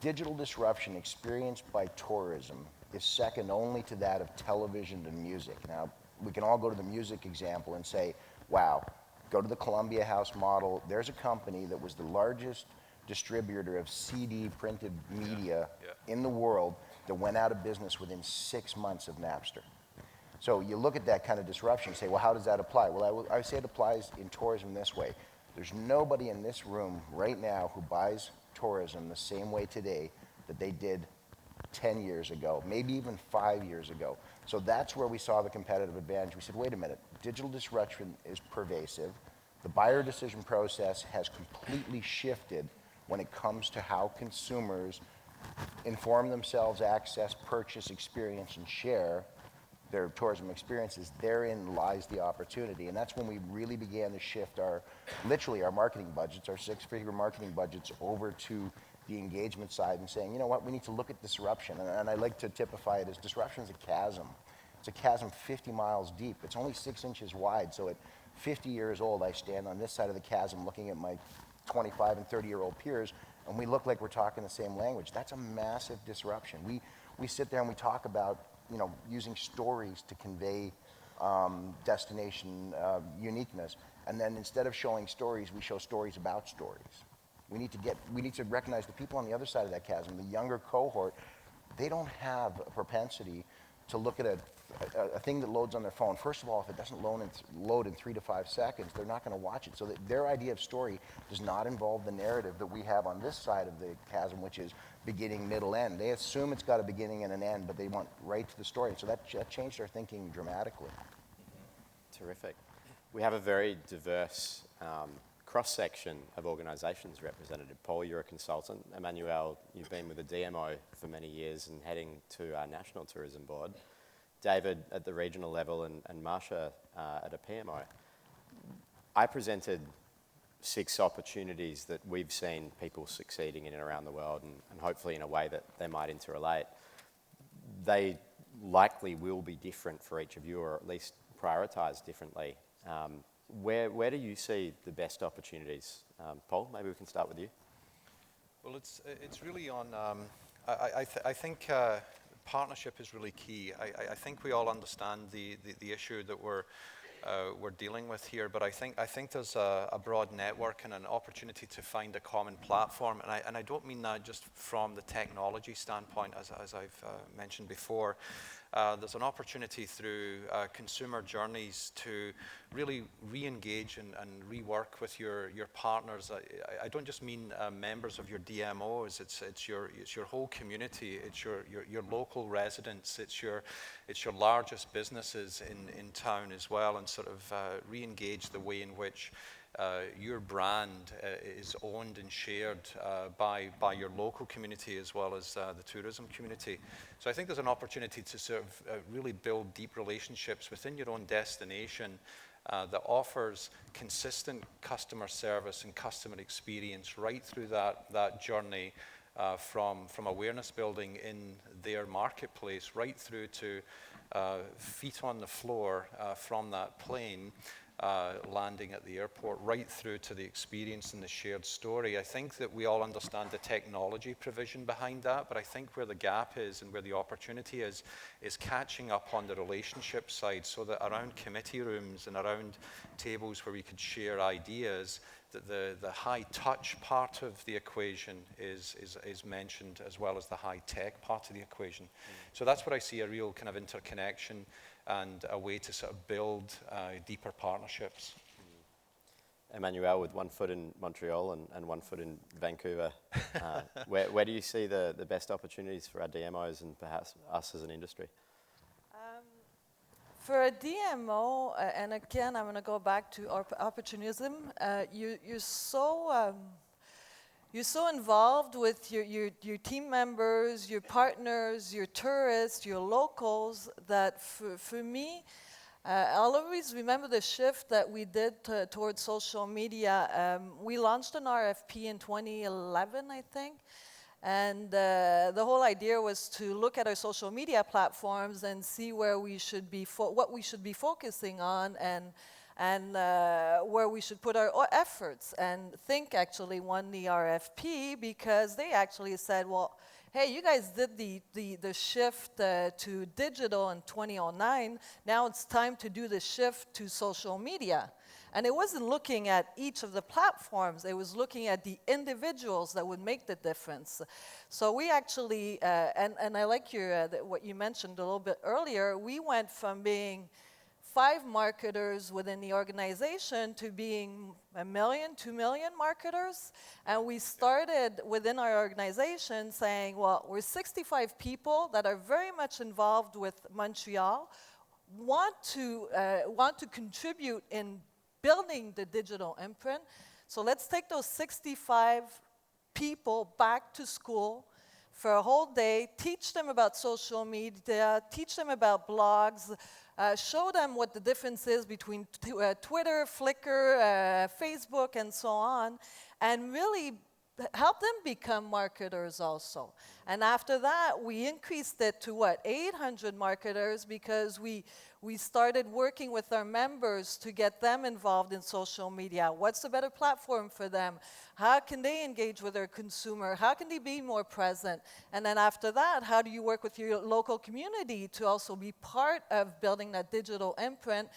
digital disruption experienced by tourism is second only to that of television and music. Now, we can all go to the music example and say, wow, go to the Columbia House model. There's a company that was the largest distributor of CD printed media in the world that went out of business within 6 months of Napster. So you look at that kind of disruption and say, well, how does that apply? Well, I would say it applies in tourism this way. There's nobody in this room right now who buys tourism the same way today that they did 10 years ago, maybe even 5 years ago. So that's where we saw the competitive advantage. We said, wait a minute, digital disruption is pervasive. The buyer decision process has completely shifted when it comes to how consumers inform themselves, access, purchase, experience, and share their tourism experiences. Therein lies the opportunity. And that's when we really began to shift literally our marketing budgets, our six-figure marketing budgets, over to the engagement side and saying, you know what, we need to look at disruption. And I like to typify it as disruption is a chasm. It's a chasm 50 miles deep. It's only 6 inches wide, so at 50 years old, I stand on this side of the chasm looking at my 25 and 30-year-old peers, and we look like we're talking the same language. That's a massive disruption. We sit there and we talk about, using stories to convey destination uniqueness, and then instead of showing stories, we show stories about stories. We need to recognize the people on the other side of that chasm, the younger cohort. They don't have a propensity to look at a thing that loads on their phone. First of all, if it doesn't load in 3 to 5 seconds, they're not going to watch it. So that their idea of story does not involve the narrative that we have on this side of the chasm, which is beginning, middle, end. They assume it's got a beginning and an end, but they want right to the story. So that changed our thinking dramatically. Terrific. We have a very diverse cross-section of organisations represented. Paul, you're a consultant. Emmanuel, you've been with the DMO for many years and heading to our National Tourism Board. David at the regional level and Marsha at a PMO. I presented 6 opportunities that we've seen people succeeding in and around the world, and hopefully in a way that they might interrelate. They likely will be different for each of you, or at least prioritised differently. Where do you see the best opportunities? Paul, maybe we can start with you. Well, it's really on, I think partnership is really key. I think we all understand the issue that we're dealing with here, but I think there's a broad network and an opportunity to find a common platform, and I don't mean that just from the technology standpoint, as I've mentioned before. There's an opportunity through consumer journeys to really re-engage and rework with your partners. I don't just mean members of your DMOs. It's your whole community. It's your local residents. It's your largest businesses in town as well, and sort of re-engage the way in which your brand is owned and shared by your local community as well as the tourism community. So I think there's an opportunity to sort of really build deep relationships within your own destination that offers consistent customer service and customer experience right through that journey from awareness building in their marketplace right through to feet on the floor from that plane, landing at the airport, right through to the experience and the shared story. I think that we all understand the technology provision behind that, but I think where the gap is and where the opportunity is catching up on the relationship side, so that around committee rooms and around tables where we could share ideas, that the high touch part of the equation is mentioned, as well as the high tech part of the equation. So that's what I see, a real kind of interconnection and a way to sort of build deeper partnerships. Emmanuel, with one foot in Montreal and one foot in Vancouver, where do you see the best opportunities for our DMOs and perhaps us as an industry? For a DMO, and again, I'm going to go back to opportunism. You're so involved with your team members, your partners, your tourists, your locals, that for me, I'll always remember the shift that we did towards social media. We launched an RFP in 2011, I think. And the whole idea was to look at our social media platforms and see where we should be, what we should be focusing on, and where we should put our efforts. And Think actually won the RFP because they actually said, well, hey, you guys did the shift to digital in 2009. Now it's time to do the shift to social media. And it wasn't looking at each of the platforms. It was looking at the individuals that would make the difference. So we actually, and I like what you mentioned a little bit earlier, we went from being 5 marketers within the organization to being 1 million, 2 million marketers. And we started within our organization saying, well, we're 65 people that are very much involved with Montreal, want to contribute in building the digital imprint. So let's take those 65 people back to school for a whole day, teach them about social media, teach them about blogs, show them what the difference is between Twitter, Flickr, Facebook, and so on, and really help them become marketers also. And after that, we increased it to what, 800 marketers, because we started working with our members to get them involved in social media. What's the better platform for them? How can they engage with their consumer? How can they be more present? And then after that, how do you work with your local community to also be part of building that digital imprint?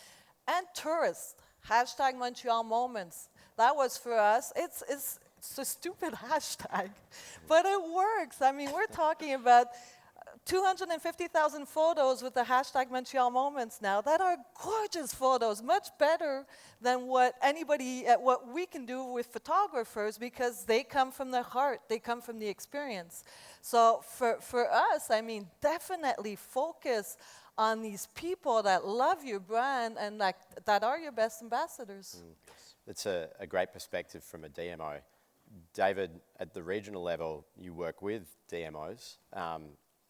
And tourists, hashtag Montreal Moments. That was for us. It's a stupid hashtag, but it works. I mean, we're talking about 250,000 photos with the hashtag Montreal Moments now that are gorgeous photos, much better than what we can do with photographers, because they come from the heart, they come from the experience. So for us, I mean, definitely focus on these people that love your brand and that are your best ambassadors. That's a great perspective from a DMO. David, at the regional level, you work with DMOs.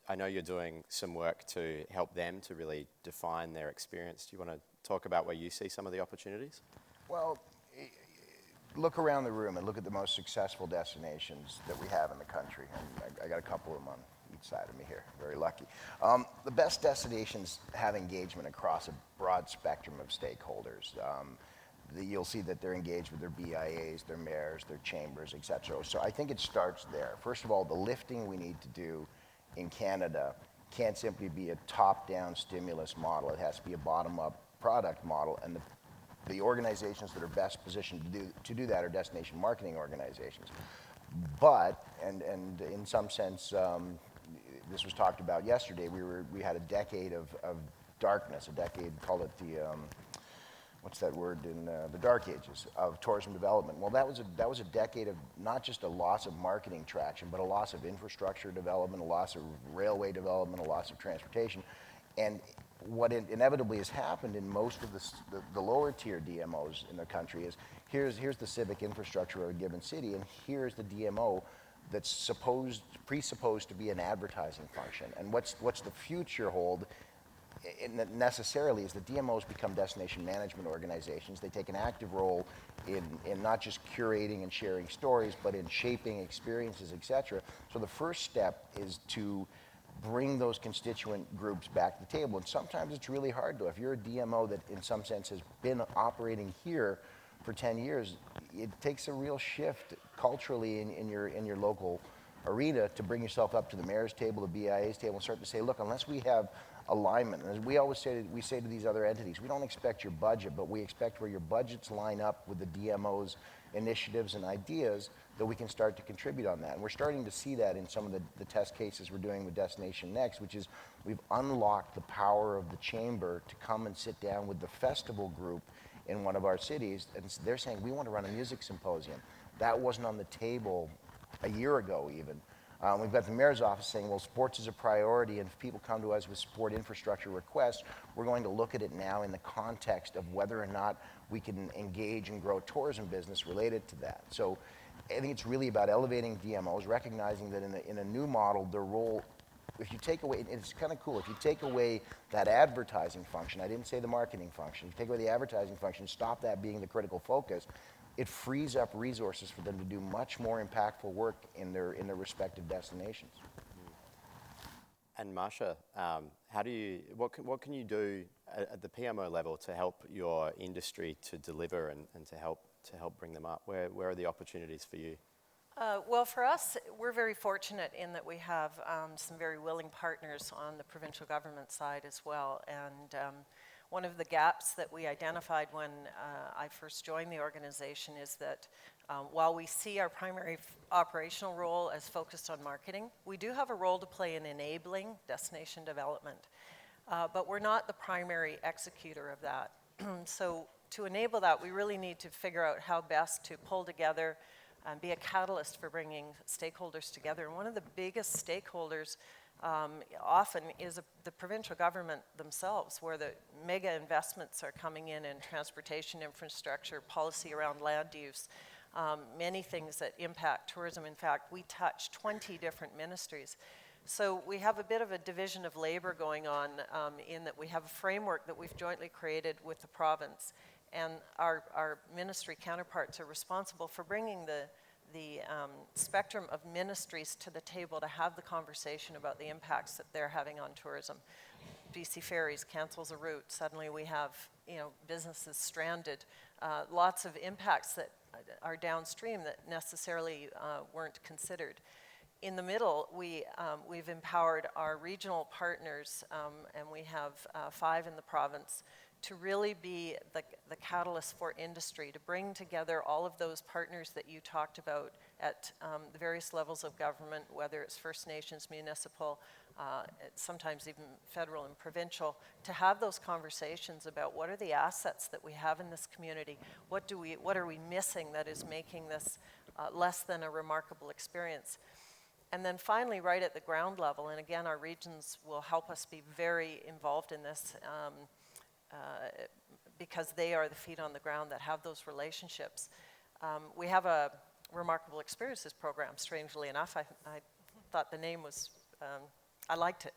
I know you're doing some work to help them to really define their experience. Do you want to talk about where you see some of the opportunities? Well, look around the room and look at the most successful destinations that we have in the country. And I got a couple of them on each side of me here, very lucky. The best destinations have engagement across a broad spectrum of stakeholders. You'll see that they're engaged with their BIAs, their mayors, their chambers, et cetera. So I think it starts there. First of all, the lifting we need to do in Canada can't simply be a top-down stimulus model. It has to be a bottom-up product model, and the organizations that are best positioned to do that are destination marketing organizations. But, and in some sense, this was talked about yesterday, we had a decade of darkness, a decade, call it the, what's that word, in the dark ages of tourism development. Well, that was a decade of not just a loss of marketing traction, but a loss of infrastructure development, a loss of railway development, a loss of transportation. And what inevitably has happened in most of the lower tier DMOs in the country is here's the civic infrastructure of a given city, and here's the DMO that's presupposed to be an advertising function. And what's the future hold? Necessarily is the DMOs become destination management organizations. They take an active role in not just curating and sharing stories, but in shaping experiences, et cetera. So the first step is to bring those constituent groups back to the table. And sometimes it's really hard to. If you're a DMO that in some sense has been operating here for 10 years, it takes a real shift culturally in your local arena to bring yourself up to the mayor's table, the BIA's table, and start to say, look, unless we have alignment, and as we always say, we say to these other entities, we don't expect your budget, but we expect where your budgets line up with the DMO's initiatives and ideas, that we can start to contribute on that. And we're starting to see that in some of the test cases we're doing with Destination Next, which is we've unlocked the power of the chamber to come and sit down with the festival group in one of our cities, and they're saying, we want to run a music symposium. That wasn't on the table a year ago even. We've got the mayor's office saying, well, sports is a priority, and if people come to us with sport infrastructure requests, we're going to look at it now in the context of whether or not we can engage and grow tourism business related to that. So I think it's really about elevating DMOs, recognizing that in a new model, their role, if you take away, it's kind of cool, if you take away that advertising function, I didn't say the marketing function, if you take away the advertising function, stop that being the critical focus, it frees up resources for them to do much more impactful work in their respective destinations. And Marsha, what can you do at the PMO level to help your industry to deliver and to help bring them up? Where are the opportunities for you? Well, for us, we're very fortunate in that we have some very willing partners on the provincial government side as well. And one of the gaps that we identified when I first joined the organization is that while we see our primary operational role as focused on marketing, we do have a role to play in enabling destination development. But we're not the primary executor of that. So to enable that, we really need to figure out how best to pull together and be a catalyst for bringing stakeholders together. And one of the biggest stakeholders often is the provincial government themselves, where the mega investments are coming in transportation infrastructure, policy around land use, many things that impact tourism. In fact, we touch 20 different ministries. So we have a bit of a division of labor going on in that we have a framework that we've jointly created with the province, and our ministry counterparts are responsible for bringing spectrum of ministries to the table to have the conversation about the impacts that they're having on tourism. BC Ferries cancels a route. Suddenly we have, businesses stranded. Lots of impacts that are downstream that necessarily weren't considered. In the middle, we've empowered our regional partners, and we have 5 in the province, to really be the catalyst for industry, to bring together all of those partners that you talked about at the various levels of government, whether it's First Nations, municipal, sometimes even federal and provincial, to have those conversations about what are the assets that we have in this community, what are we missing that is making this less than a remarkable experience. And then finally, right at the ground level, and again, our regions will help us be very involved in this, because they are the feet on the ground that have those relationships. We have a remarkable experiences program, strangely enough. I thought the name was, I liked it.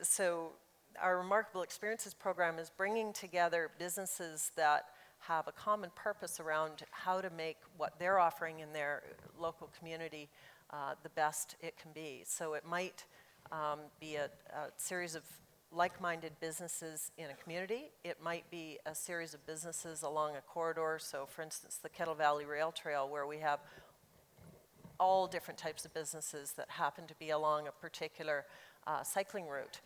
So our remarkable experiences program is bringing together businesses that have a common purpose around how to make what they're offering in their local community the best it can be. So it might be a series of like-minded businesses in a community. It might be a series of businesses along a corridor. So for instance, the Kettle Valley Rail Trail, where we have all different types of businesses that happen to be along a particular cycling route.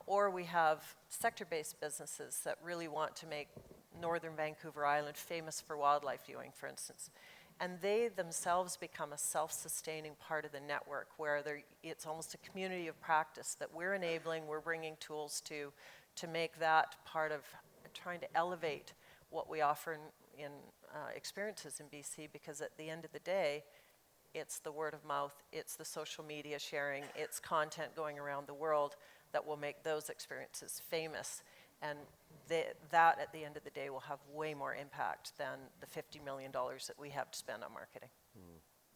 Or we have sector-based businesses that really want to make northern Vancouver Island famous for wildlife viewing, for instance. And they themselves become a self-sustaining part of the network, where it's almost a community of practice that we're enabling, we're bringing tools to make that part of trying to elevate what we offer in experiences in BC, because at the end of the day, it's the word of mouth, it's the social media sharing, it's content going around the world that will make those experiences famous. And that, at the end of the day, will have way more impact than the $50 million that we have to spend on marketing.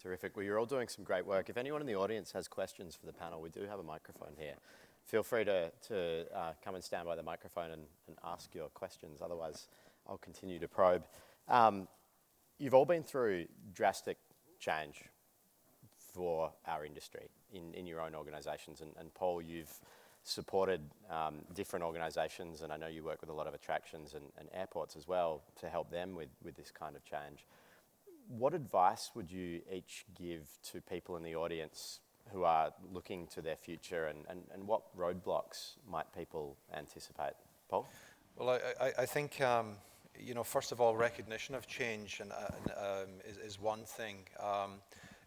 Terrific. Well, you're all doing some great work. If anyone in the audience has questions for the panel, we do have a microphone here. Feel free to come and stand by the microphone and ask your questions. Otherwise, I'll continue to probe. You've all been through drastic change for our industry in your own organisations. And Paul, you've supported different organisations, and I know you work with a lot of attractions and airports as well to help them with this kind of change. What advice would you each give to people in the audience who are looking to their future, and what roadblocks might people anticipate? Paul? Well, I think, first of all, recognition of change is one thing.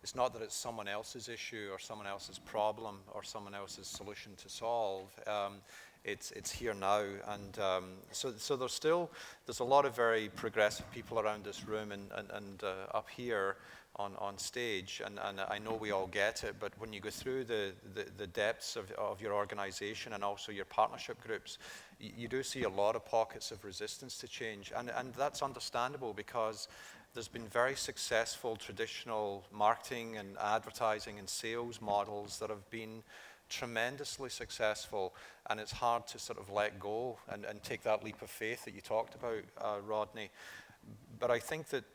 It's not that it's someone else's issue or someone else's problem or someone else's solution to solve. It's here now, and so there's a lot of very progressive people around this room and up here on stage, and I know we all get it, but when you go through the depths of your organization and also your partnership groups, you do see a lot of pockets of resistance to change, and that's understandable, because there's been very successful traditional marketing and advertising and sales models that have been tremendously successful, and it's hard to sort of let go and take that leap of faith that you talked about, Rodney. But I think that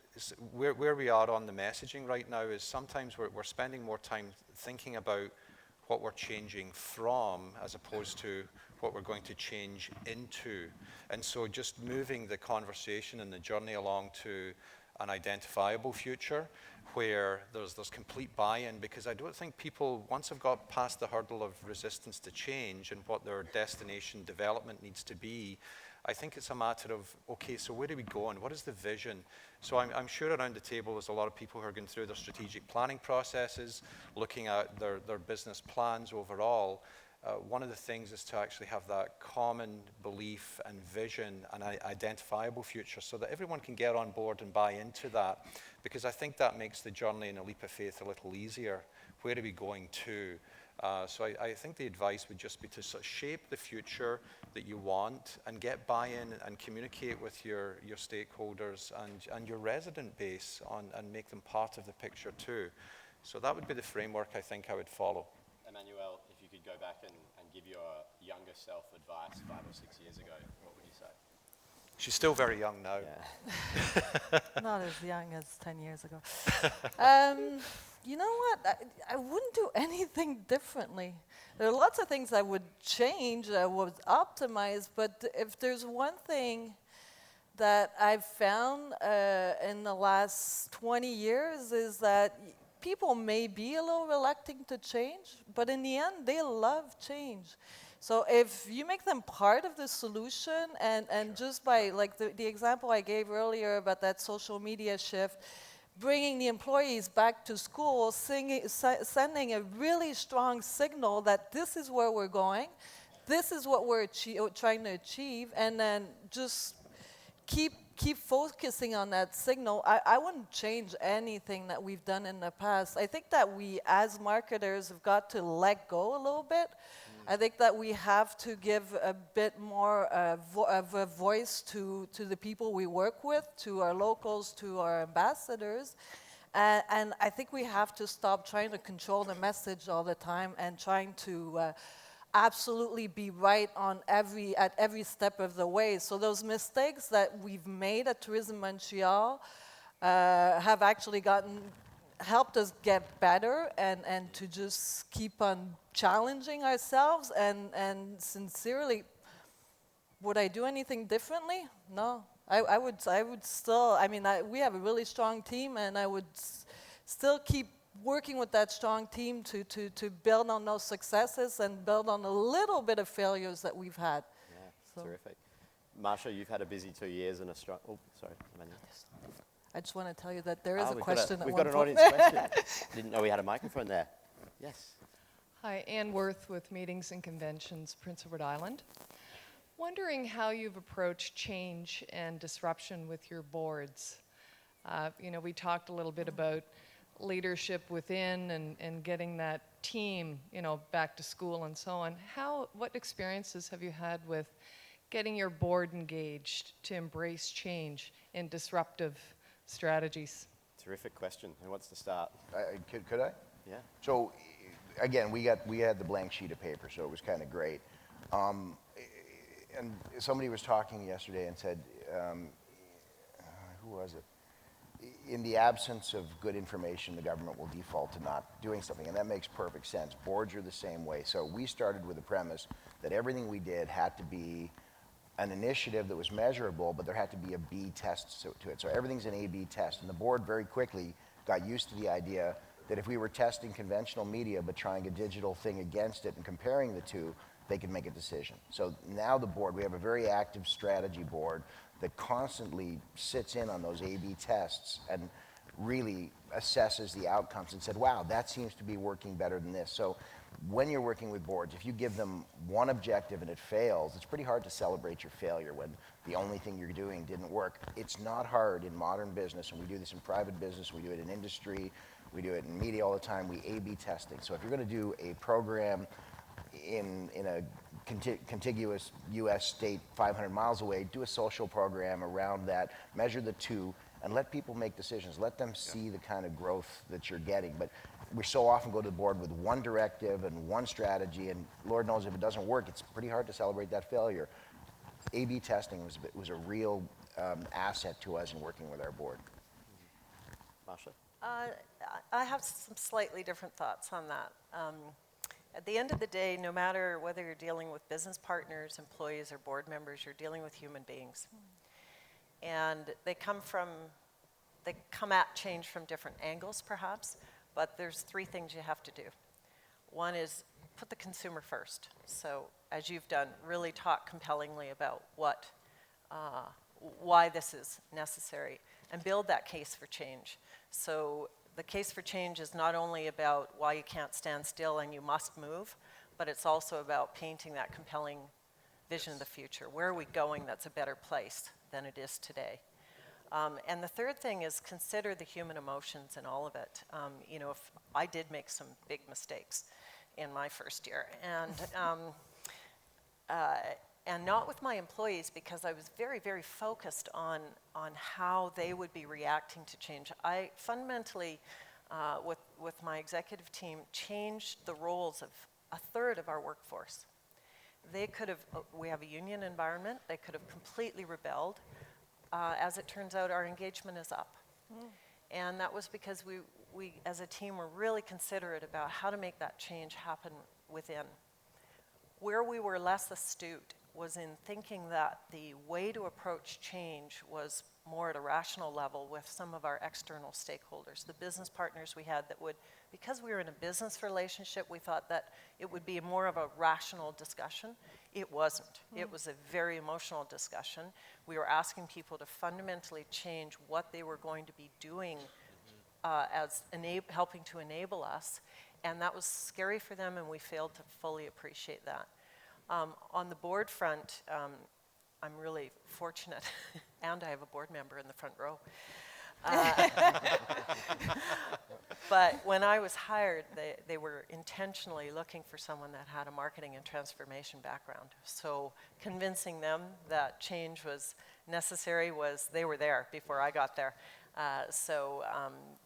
where we are on the messaging right now is sometimes we're spending more time thinking about what we're changing from as opposed to what we're going to change into. And so just moving the conversation and the journey along to an identifiable future where there's complete buy-in, because I don't think people, once they've got past the hurdle of resistance to change and what their destination development needs to be, I think it's a matter of, okay, so where do we go and what is the vision? So I'm sure around the table there's a lot of people who are going through their strategic planning processes, looking at their business plans overall. One of the things is to actually have that common belief and vision and identifiable future so that everyone can get on board and buy into that, because I think that makes the journey and a leap of faith a little easier. Where are we going to? So I think the advice would just be to sort of shape the future that you want and get buy-in and communicate with your stakeholders and your resident base and make them part of the picture too. So that would be the framework I think I would follow. Emmanuel, if you could go back and give your younger self advice 5 or 6 years ago, what would you say? She's still very young now. Yeah. Not as young as 10 years ago. You know what? I wouldn't do anything differently. There are lots of things I would change, I would optimize, but if there's one thing that I've found in the last 20 years is that people may be a little reluctant to change, but in the end, they love change. So if you make them part of the solution, and just by, like the example I gave earlier about that social media shift, bringing the employees back to school, sending a really strong signal that this is where we're going, this is what we're trying to achieve, and then just keep focusing on that signal. I wouldn't change anything that we've done in the past. I think that we, as marketers, have got to let go a little bit. I think that we have to give a bit more of a voice to the people we work with, to our locals, to our ambassadors. And I think we have to stop trying to control the message all the time and trying to absolutely be right at every step of the way. So those mistakes that we've made at Tourism Montreal have actually helped us get better and to just keep on challenging ourselves. And sincerely, would I do anything differently? No. I would still, we have a really strong team, and I would still keep working with that strong team to build on those successes and build on a little bit of failures that we've had. Yeah, So. terrific. Marsha, you've had a busy 2 years in Australia. Oh, sorry, Amanda. I just want to tell you that there is a We've question got at we've one got an point. audience question. Didn't know we had a microphone there. Yes. Hi, Ann Worth with Meetings and Conventions, Prince Edward Island. Wondering how you've approached change and disruption with your boards. We talked a little bit about leadership within and getting that team, back to school and so on. What experiences have you had with getting your board engaged to embrace change in disruptive strategies? Terrific question. Who wants to start? Could I? Yeah. So, again, we had the blank sheet of paper, so it was kind of great. And somebody was talking yesterday and said, who was it? In the absence of good information, the government will default to not doing something, and that makes perfect sense. Boards are the same way. So we started with the premise that everything we did had to be an initiative that was measurable, but there had to be a B test to it. So everything's an A/B test, and the board very quickly got used to the idea that if we were testing conventional media but trying a digital thing against it and comparing the two, they could make a decision. So now the board, we have a very active strategy board that constantly sits in on those A/B tests and really assesses the outcomes and said, wow, that seems to be working better than this. So when you're working with boards, if you give them one objective and it fails, it's pretty hard to celebrate your failure when the only thing you're doing didn't work. It's not hard in modern business, and we do this in private business, we do it in industry, we do it in media all the time, we A/B testing. So if you're going to do a program in a contiguous U.S. state 500 miles away, do a social program around that, measure the two, and let people make decisions. Let them see the kind of growth that you're getting. But we so often go to the board with one directive and one strategy, and Lord knows if it doesn't work, it's pretty hard to celebrate that failure. A/B testing was a real asset to us in working with our board. Marsha? I have some slightly different thoughts on that. At the end of the day, no matter whether you're dealing with business partners, employees, or board members, you're dealing with human beings. And they come at change from different angles, perhaps, but there's three things you have to do. One is put the consumer first. So, as you've done, really talk compellingly about why this is necessary, and build that case for change. So the case for change is not only about why you can't stand still and you must move, but it's also about painting that compelling vision of the future. Where are we going that's a better place than it is today? And the third thing is consider the human emotions in all of it. If I did make some big mistakes in my first year, and not with my employees, because I was very, very focused on how they would be reacting to change. I fundamentally, with my executive team, changed the roles of a third of our workforce. they could have, we have a union environment, they could have completely rebelled. As it turns out, our engagement is up. And that was because we as a team were really considerate about how to make that change happen within. Where we were less astute was in thinking that the way to approach change was more at a rational level with some of our external stakeholders, the business partners we had that would, because we were in a business relationship, we thought that it would be more of a rational discussion. It wasn't. It was a very emotional discussion. We were asking people to fundamentally change what they were going to be doing as helping to enable us, and that was scary for them, and we failed to fully appreciate that. On the board front, I'm really fortunate, and I have a board member in the front row. But when I was hired, they were intentionally looking for someone that had a marketing and transformation background. So convincing them that change was necessary they were there before I got there. So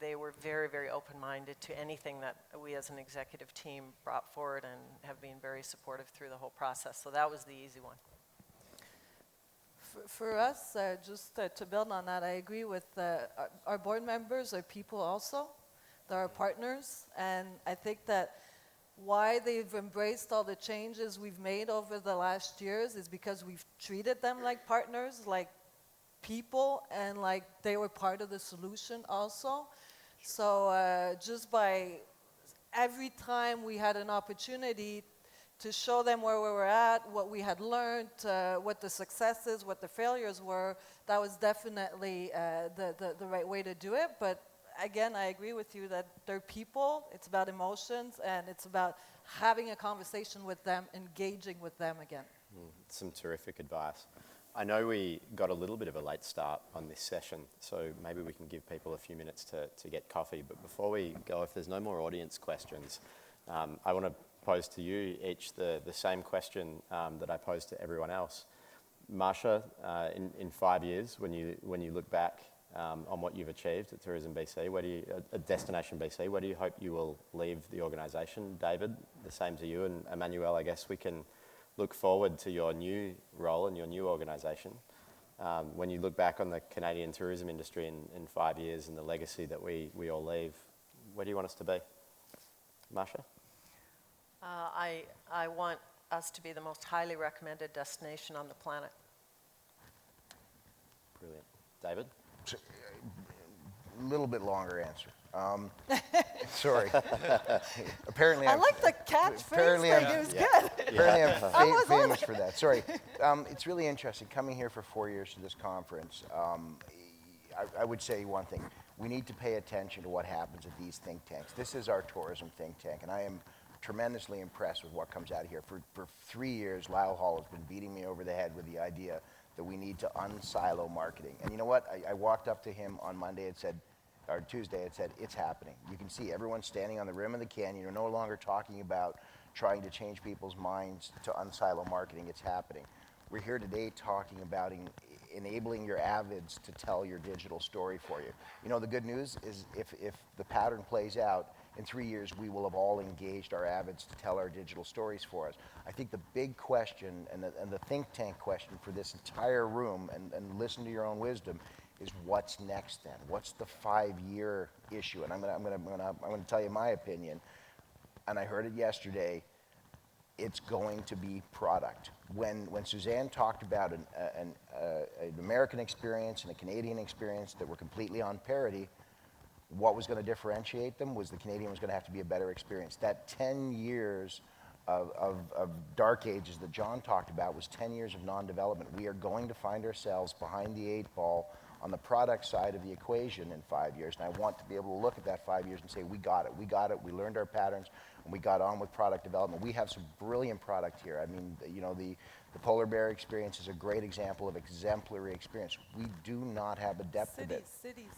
they were very, very open-minded to anything that we as an executive team brought forward and have been very supportive through the whole process. So that was the easy one. For us, just to build on that, I agree with our board members are people also. They're our partners. And I think that why they've embraced all the changes we've made over the last years is because we've treated them like partners, like people, and like they were part of the solution also. So just by every time we had an opportunity to show them where we were at, what we had learned, what the successes, what the failures were, that was definitely the right way to do it. But again, I agree with you that they're people, it's about emotions, and it's about having a conversation with them, engaging with them again. Some terrific advice. I know we got a little bit of a late start on this session, so maybe we can give people a few minutes to get coffee. But before we go, if there's no more audience questions, I want to pose to you each the same question that I posed to everyone else. Marsha, in 5 years, when you look back on what you've achieved at Tourism BC, at Destination BC, where do you hope you will leave the organisation? David, the same to you, and Emmanuel, I guess we can look forward to your new role and your new organisation. When you look back on the Canadian tourism industry in 5 years and the legacy that we all leave, where do you want us to be? Marsha? I want us to be the most highly recommended destination on the planet. Brilliant. David? A little bit longer answer. Sorry. Apparently, I like the catchphrase thing. It was good. Apparently, I'm famous for that. Sorry. It's really interesting coming here for 4 years to this conference. I would say one thing: we need to pay attention to what happens at these think tanks. This is our tourism think tank, and I am tremendously impressed with what comes out of here. For 3 years, Lyle Hall has been beating me over the head with the idea that we need to unsilo marketing. And you know what? I walked up to him on Monday and said, or Tuesday, it said, it's happening. You can see everyone standing on the rim of the canyon. You're no longer talking about trying to change people's minds to unsilo marketing. It's happening. We're here today talking about enabling your avids to tell your digital story for you. You know, the good news is if the pattern plays out, in 3 years, we will have all engaged our avids to tell our digital stories for us. I think the big question and the think tank question for this entire room, and listen to your own wisdom, is what's next then? What's the 5-year issue? And I'm gonna tell you my opinion, and I heard it yesterday. It's going to be product. When Suzanne talked about an American experience and a Canadian experience that were completely on parity, what was going to differentiate them was the Canadian was going to have to be a better experience. That 10 years of dark ages that John talked about was 10 years of non-development. We are going to find ourselves behind the 8 ball on the product side of the equation in 5 years. And I want to be able to look at that 5 years and say, we got it, we learned our patterns, and we got on with product development. We have some brilliant product here. I mean, you know, the polar bear experience is a great example of exemplary experience. We do not have a depth of it. Cities.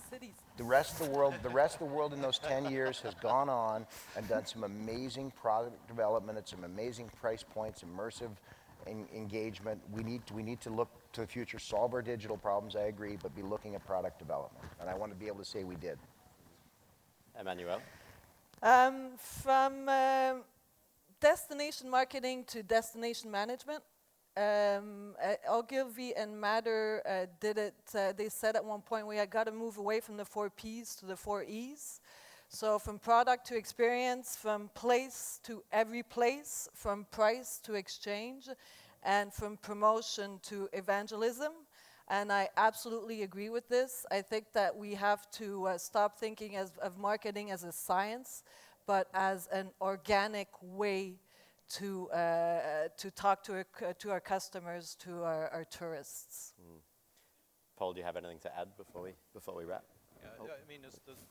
The rest of the world in those 10 years has gone on and done some amazing product development at some amazing price points, immersive engagement. We need to look to the future, solve our digital problems, I agree, but be looking at product development. And I want to be able to say we did. Emmanuel? From destination marketing to destination management. Ogilvy and Matter did it. They said at one point we had got to move away from the 4 Ps to the 4 Es. So from product to experience, from place to every place, from price to exchange, and from promotion to evangelism. And I absolutely agree with this. I think that we have to stop thinking of marketing as a science, but as an organic way to talk to our customers, to our tourists. Paul, do you have anything to add before we wrap? Yeah, I mean,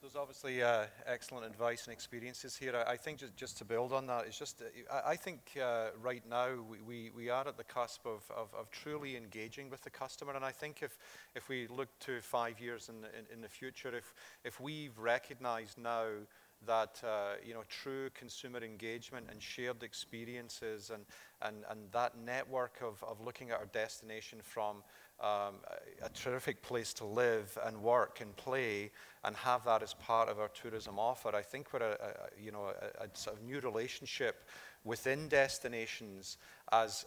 there's obviously excellent advice and experiences here. I think just to build on that, it's just I think right now we are at the cusp of truly engaging with the customer, and I think if we look to 5 years in the future, if we've recognized now that true consumer engagement and shared experiences and that network of looking at our destination from a terrific place to live and work and play and have that as part of our tourism offer, I think we're a sort of new relationship within destinations as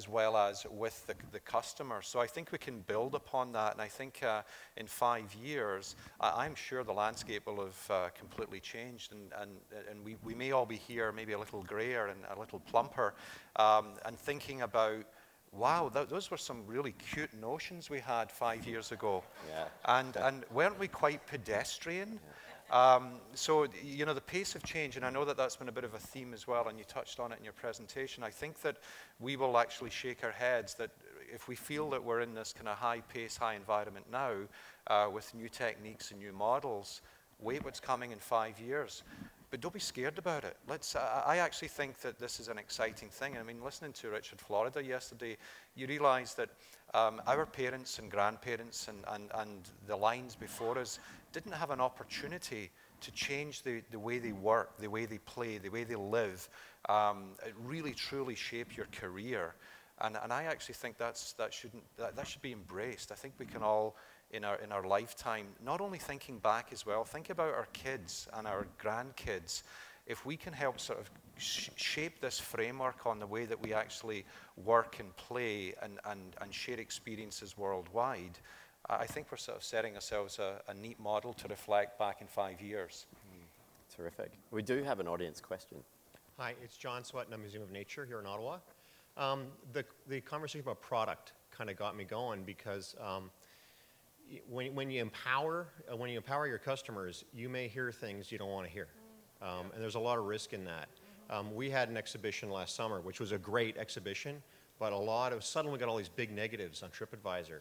well as with the customer. So I think we can build upon that, and I think in 5 years, I'm sure the landscape will have completely changed, and we may all be here maybe a little grayer and a little plumper, and thinking about, wow, those were some really cute notions we had 5 years ago. Yeah. And weren't we quite pedestrian? Yeah. So, the pace of change, and I know that that's been a bit of a theme as well, and you touched on it in your presentation. I think that we will actually shake our heads that if we feel that we're in this kind of high pace, high environment now, with new techniques and new models, wait what's coming in 5 years. But don't be scared about it. I actually think that this is an exciting thing. I mean, listening to Richard Florida yesterday, you realize that our parents and grandparents and the lines before us didn't have an opportunity to change the way they work, the way they play, the way they live, really truly shape your career. And I actually think that should be embraced. I think we can all, in our lifetime, not only thinking back as well, think about our kids and our grandkids. If we can help sort of shape this framework on the way that we actually work and play and share experiences worldwide, I think we're sort of setting ourselves a neat model to reflect back in 5 years. Terrific. We do have an audience question. Hi, it's John Sweatin at Museum of Nature here in Ottawa. The conversation about product kind of got me going because when you empower your customers, you may hear things you don't want to hear, and there's a lot of risk in that. We had an exhibition last summer, which was a great exhibition, but suddenly we got all these big negatives on TripAdvisor,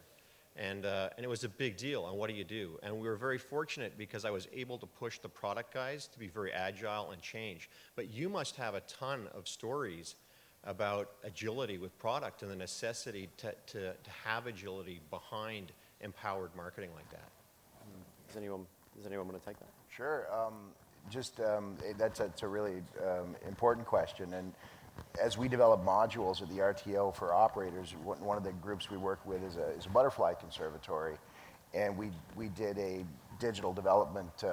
and it was a big deal. And what do you do? And we were very fortunate because I was able to push the product guys to be very agile and change. But you must have a ton of stories about agility with product and the necessity to have agility behind empowered marketing like that. Does anyone want to take that? Sure. That's a really important question. And as we develop modules at the RTO for operators, one of the groups we work with is a butterfly conservatory, and we did a digital development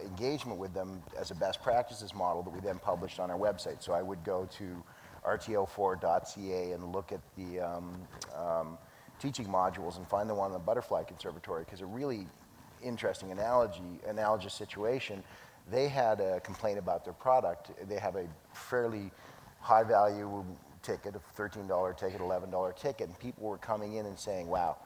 engagement with them as a best practices model that we then published on our website. So I would go to rto4.ca and look at the teaching modules and find the one on the butterfly conservatory, because a really interesting analogous situation. They had a complaint about their product. They have a fairly high value ticket, a $13 ticket, $11 ticket, and people were coming in and saying, wow,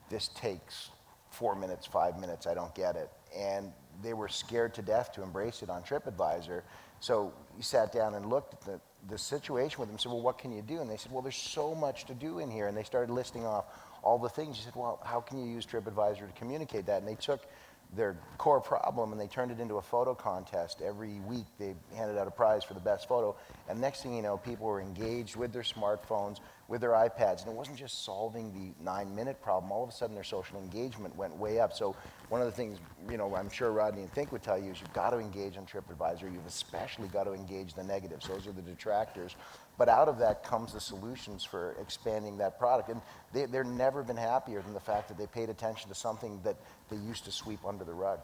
this takes 4 minutes, 5 minutes, I don't get it. And they were scared to death to embrace it on TripAdvisor. So we sat down and looked at the situation with them and said, well, what can you do? And they said, well, there's so much to do in here. And they started listing off all the things. You said, well, how can you use TripAdvisor to communicate that? And they took their core problem and they turned it into a photo contest. Every week they handed out a prize for the best photo. And next thing you know, people were engaged with their smartphones, with their iPads. And it wasn't just solving the 9-minute problem. All of a sudden their social engagement went way up. So one of the things, I'm sure Rodney and Think would tell you is you've got to engage on TripAdvisor. You've especially got to engage the negatives. Those are the detractors. But out of that comes the solutions for expanding that product. And they've never been happier than the fact that they paid attention to something that they used to sweep under the rug.